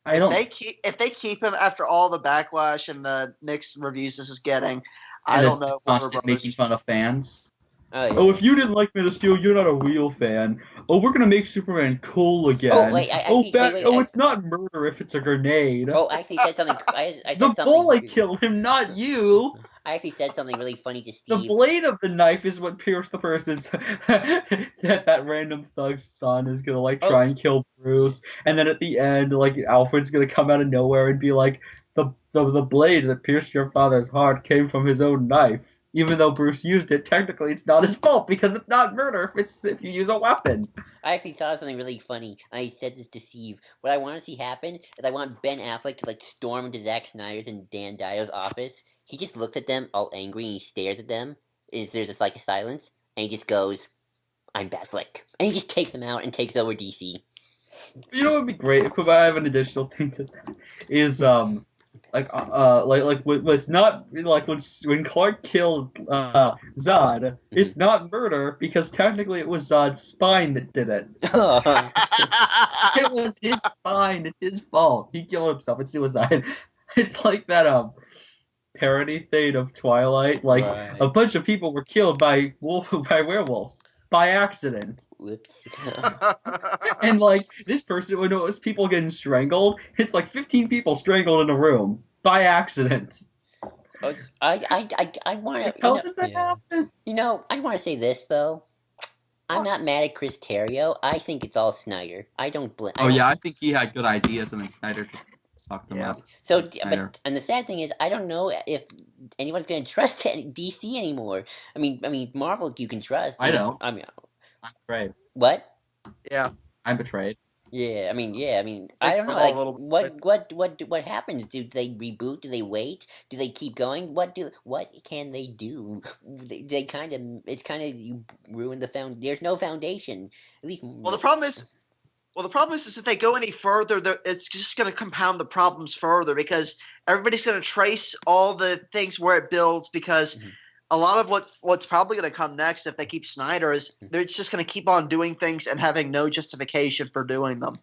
I don't. If they keep him after all the backlash and the mixed reviews this is getting, And I don't know. If Warner constant Brothers- making fun of fans. Oh, yeah. Oh, if you didn't like Man of Steel, you're not a real fan. Oh, we're gonna make Superman cool again. Oh, wait, It's not murder if it's a grenade. Oh, I actually said something. I said the something. bullet killed him, not you. I actually said something really funny to The Steve. blade of the knife is what pierced the person's that random thug's son is gonna like try and kill Bruce, and then at the end, like Alfred's gonna come out of nowhere and be like, the blade that pierced your father's heart came from his own knife. Even though Bruce used it, technically it's not his fault because it's not murder if you use a weapon. I actually thought of something really funny. I said this to Steve. What I want to see happen is I want Ben Affleck to like storm into Zack Snyder's and Dan Dio's office. He just looks at them all angry and he stares at them. There's just like a silence, and he just goes, "I'm Batfleck," and he just takes them out and takes over DC. You know what would be great if I have an additional thing to that is it's not like when Clark killed Zod, it's not murder because technically it was Zod's spine that did it. It was his spine, it's his fault. He killed himself, it's suicide. It's like that parody thing of Twilight, like a bunch of people were killed by werewolves by accident. Whoops. And like this person, when it was people getting strangled, it's like 15 people strangled in a room by accident. I want to. How does that happen? You know, I want to say this though. I'm not mad at Chris Terrio. I think it's all Snyder. I don't blame. I think he had good ideas, and then Snyder just fucked them up. So, and the sad thing is, I don't know if anyone's going to trust DC anymore. I mean, Marvel you can trust. I'm betrayed. What? Yeah. I'm betrayed. Yeah, I mean, I don't know. Like, what happens? Do they reboot? Do they wait? Do they keep going? What can they do? They kind of, it's kind of you ruin the there's no foundation. At least. Well, the problem is if they go any further, it's just going to compound the problems further because everybody's going to trace all the things where it builds because. Mm-hmm. A lot of what's probably going to come next if they keep Snyder is they're just going to keep on doing things and having no justification for doing them.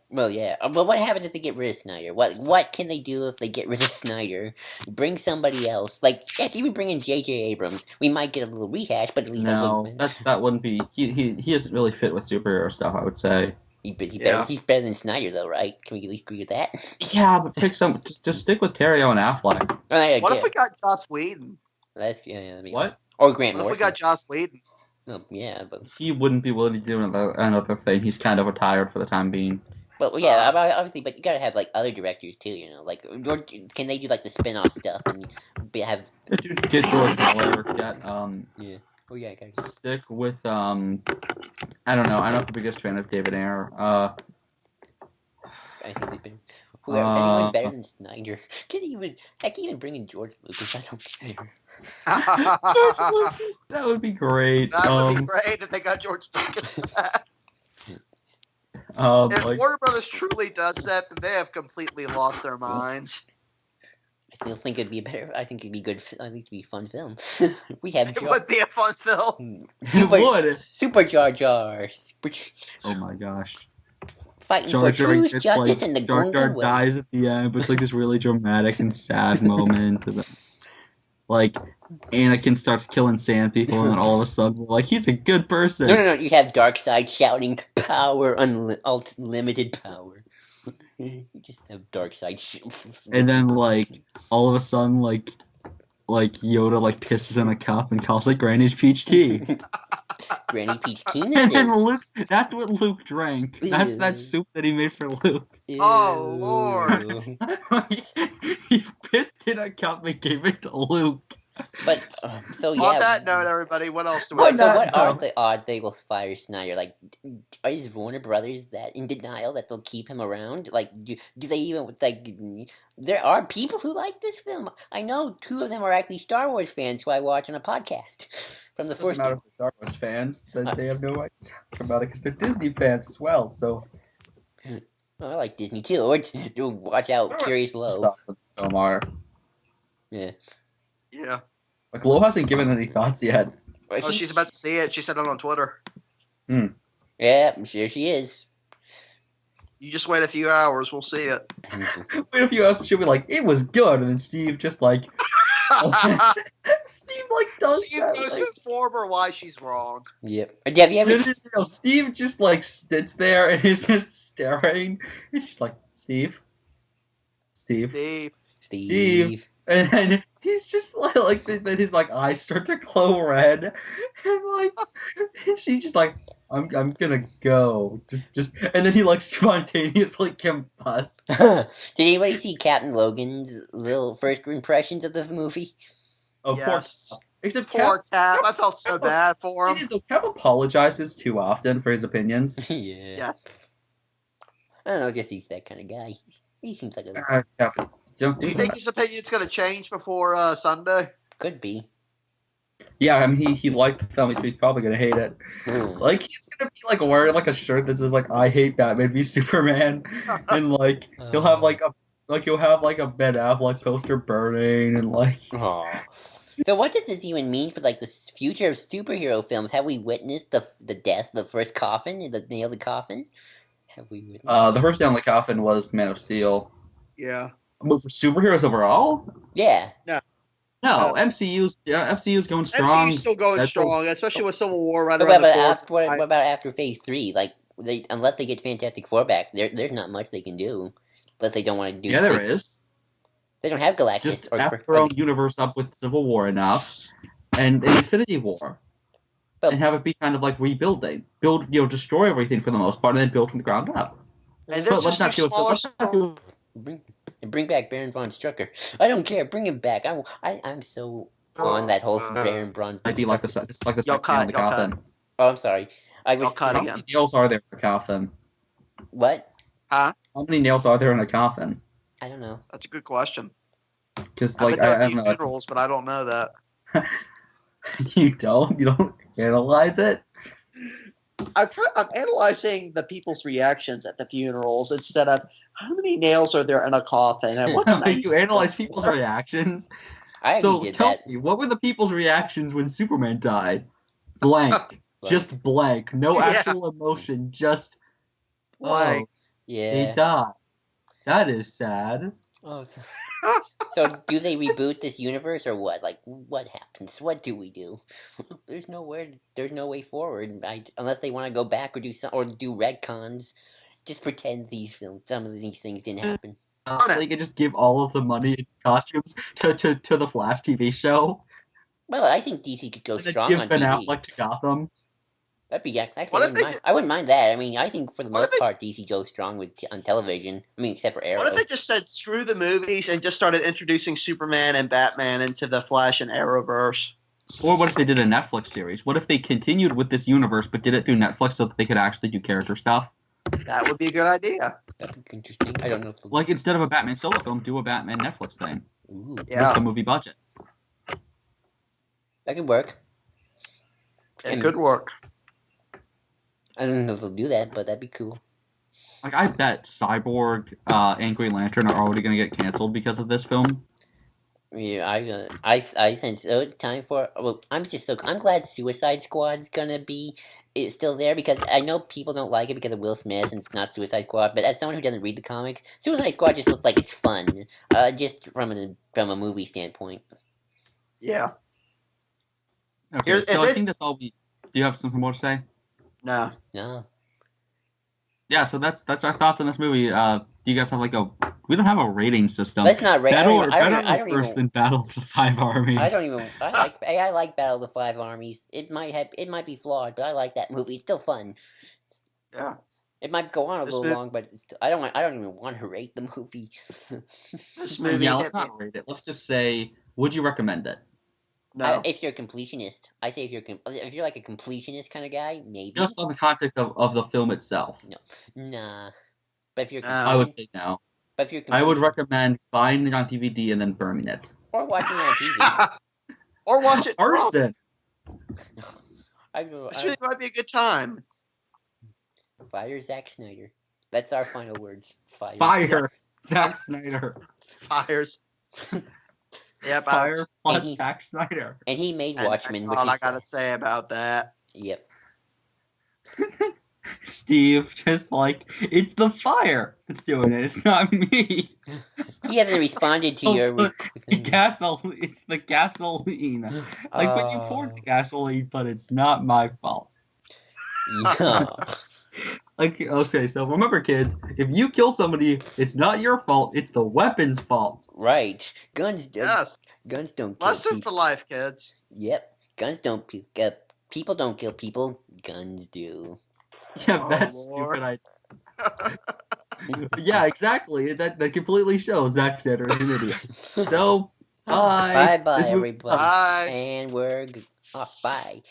Well, yeah. But what happens if they get rid of Snyder? What can they do if they get rid of Snyder? Bring somebody else. Like, if even bring in J.J. Abrams, we might get a little rehash, but at least that wouldn't be. He isn't really fit with superhero stuff, I would say. He's better than Snyder, though, right? Can we at least agree with that? Yeah, but pick some. Just stick with Terrio and Affleck. What if we got Joss Whedon? That's I mean, what? Or Grant Morrison. What if we got Joss Whedon? Oh, yeah, but he wouldn't be willing to do another thing. He's kind of retired for the time being. But yeah, obviously, but you gotta have like other directors too, you know. Like, or can they do like the spin-off stuff and have get George Miller? Yeah. Oh yeah, guys. Stick with I don't know. I'm not the biggest fan of David Ayer. I think they've been. Anyone better than Snyder? I can even bring in George Lucas. I don't care. That would be great. That would be great if they got George Lucas back. If Warner Brothers truly does that, then they have completely lost their minds. I still think it'd be better. I think it'd be good. I think it'd be a fun film. We have. It would be a fun film. Super Jar Jar. Oh my gosh. Fighting for truth, justice, and the Jar Jar dies at the end, but it's like this really dramatic and sad moment. And like Anakin starts killing sand people, and then all of a sudden, we're like, he's a good person. No. You have Darkseid shouting, "Power, unlimited power." You just have Darkseid. And then, like, all of a sudden, like Yoda like pisses in a cup and calls it Granny's peach tea. Granny Peach And then Luke, that's what Luke drank. That's that soup that he made for Luke. Ew. Oh, Lord. He pissed in a cup and gave it to Luke. But, so yeah. On that note, everybody, what else do we have? What are the odds they will fire Snyder? Like, is Warner Brothers that in denial that they'll keep him around? Like, do they even, like, there are people who like this film. I know 2 of them are actually Star Wars fans who I watch on a podcast. From the first. Doesn't matter if they're Star Wars fans, but they have no right to talk about it because they're Disney fans as well, so. I like Disney too. Or watch out, Curious Low. Omar. Yeah. Yeah. Like, Lo hasn't given any thoughts yet. But Oh, she's about to see it. She said it on Twitter. Yeah, I'm sure she is. You just wait a few hours, we'll see it. Wait a few hours, she'll be like, "It was good," and then Steve just like, Steve like does Steve that. goes Like, to inform her why she's wrong. Yep. Have you ever? Steve just like sits there and he's just staring. He's just like, Steve, Steve. Steve. and then he's just like then his like eyes start to glow red, and like she's just like, I'm gonna go, just, and then he like spontaneously combusts. Did anybody see Captain Logan's little first impressions of the movie? Of Yes. course, except Poor Cap. I felt so bad for him. Cap apologizes too often for his opinions. Yeah. I don't know. I guess he's that kind of guy. He seems like a Cap, don't Do you do think that. his opinion's going to change before Sunday? could be. Yeah, I mean he liked the film, so he's probably gonna hate it. Like he's gonna be like wearing like a shirt that says like "I hate Batman v Superman," and like he'll have like a Ben Affleck poster burning, and like Aw. So what does this even mean for like the future of superhero films? Have we witnessed the death, the first coffin, the nail of the coffin? Have we witnessed? the first down the coffin was Man of Steel. Yeah. But for superheroes overall, Yeah. no, MCU's going strong. MCU's still going Deadpool- strong, especially with Civil War right What around about the corner. after? What about after Phase 3? Like unless they get Fantastic Four back, there's not much they can do. Unless they don't want to do. Yeah, there is. They don't have Galactus Just or wrap their own universe up with Civil War enough, and Infinity War, But- and have it be kind of like rebuilding. Destroy everything for the most part, and then build from the ground up. And But then let's not just do do it. smaller Let's not do bring back Baron von Strucker. I don't care. Bring him back. I'm so on that whole Baron von. I'd be like Strucker. it's like the Y'all second nail in the cut, y'all coffin. Oh, I'm sorry. I Y'all was cut How again. many nails are there in a coffin? What? How many nails are there in a coffin? I don't know. That's a good question. Because I've like been to I a don't few know, funerals, but I don't know that. you don't analyze it. I'm analyzing the people's reactions at the funerals instead of how many nails are there in a coffin and what can I You analyze people's reactions. I actually So did tell that. me, what were the people's reactions when Superman died? Blank. Just blank. No Yeah. actual emotion. Just Blank. oh, they Yeah. died. That is sad. Oh, so do they reboot this universe or what? Like, what happens? What do we do? There's no way forward. Unless they want to go back or do retcons. Just pretend some of these things didn't happen. They could just give all of the money and costumes to the Flash TV show. Well, I think DC could go And then strong give on Ben TV. Affleck to Gotham. That'd be actually. What if I wouldn't mind that. I mean, I think for the What if most part, DC goes strong on television. I mean, except for Arrow. What if they just said screw the movies and just started introducing Superman and Batman into the Flash and Arrowverse? Or what if they did a Netflix series? What if they continued with this universe but did it through Netflix so that they could actually do character stuff? That would be a good idea. That'd be interesting. I don't know if Like instead of a Batman solo film, do a Batman Netflix thing Ooh, Yeah, with the movie budget. that could work. it could work. I don't know if they'll do that, but that'd be cool. Like I bet Cyborg and Green Lantern are already going to get canceled because of this film. Yeah, I sense it's time for. Well, I'm glad Suicide Squad's gonna be still there because I know people don't like it because of Will Smith and it's not Suicide Squad. But as someone who doesn't read the comics, Suicide Squad just looks like it's fun, just from a movie standpoint. Yeah. Okay, Here's- so if I it's- think that's all we. Do you have something more to say? No. No, Yeah, so that's our thoughts on this movie. Do you guys have like a? We don't have a rating system. let's not rate. Better I don't worse even. than Battle of the Five Armies. I don't even. I like Battle of the Five Armies. It might be flawed, but I like that movie. It's still fun. Yeah. It might go on a This little mov- long, but it's still, I don't even want to rate the movie. This movie. Yeah, let's hit me- not rate it. Let's just say, would you recommend it? No. If you're a completionist, I say if you're like a completionist kind of guy, maybe. Just on the context of the film itself. Nah. But if you're, I would say no. but if you're, I would completion- recommend buying it on DVD and then burning it. or watching it on TV. Or watch it. drunk. Arson. This really might be a good time. Fire Zack Snyder. That's our final words. Fire. Fire. Zack Snyder. Fires. Yep, Fire plus And he- Zack Snyder. And he made and Watchmen, that's which all I is gotta say about that. yep. Steve, just like, it's the fire that's doing it. It's not me. He hasn't responded to Oh, your. the gasoline. It's the gasoline. Like, when you poured the gasoline, but it's not my fault. Yeah. Like, okay, so remember, kids, if you kill somebody, it's not your fault. It's the weapon's fault. Right. Guns. Yes. Guns don't kill Lesson for people. life, kids. Yep. Guns don't. People don't kill people. Guns do. Yeah, Oh, that's Lord. stupid. Yeah, exactly. That completely shows Zack Snyder is an idiot. So, bye. Bye, This movie everybody. Bye. And we're off. Bye.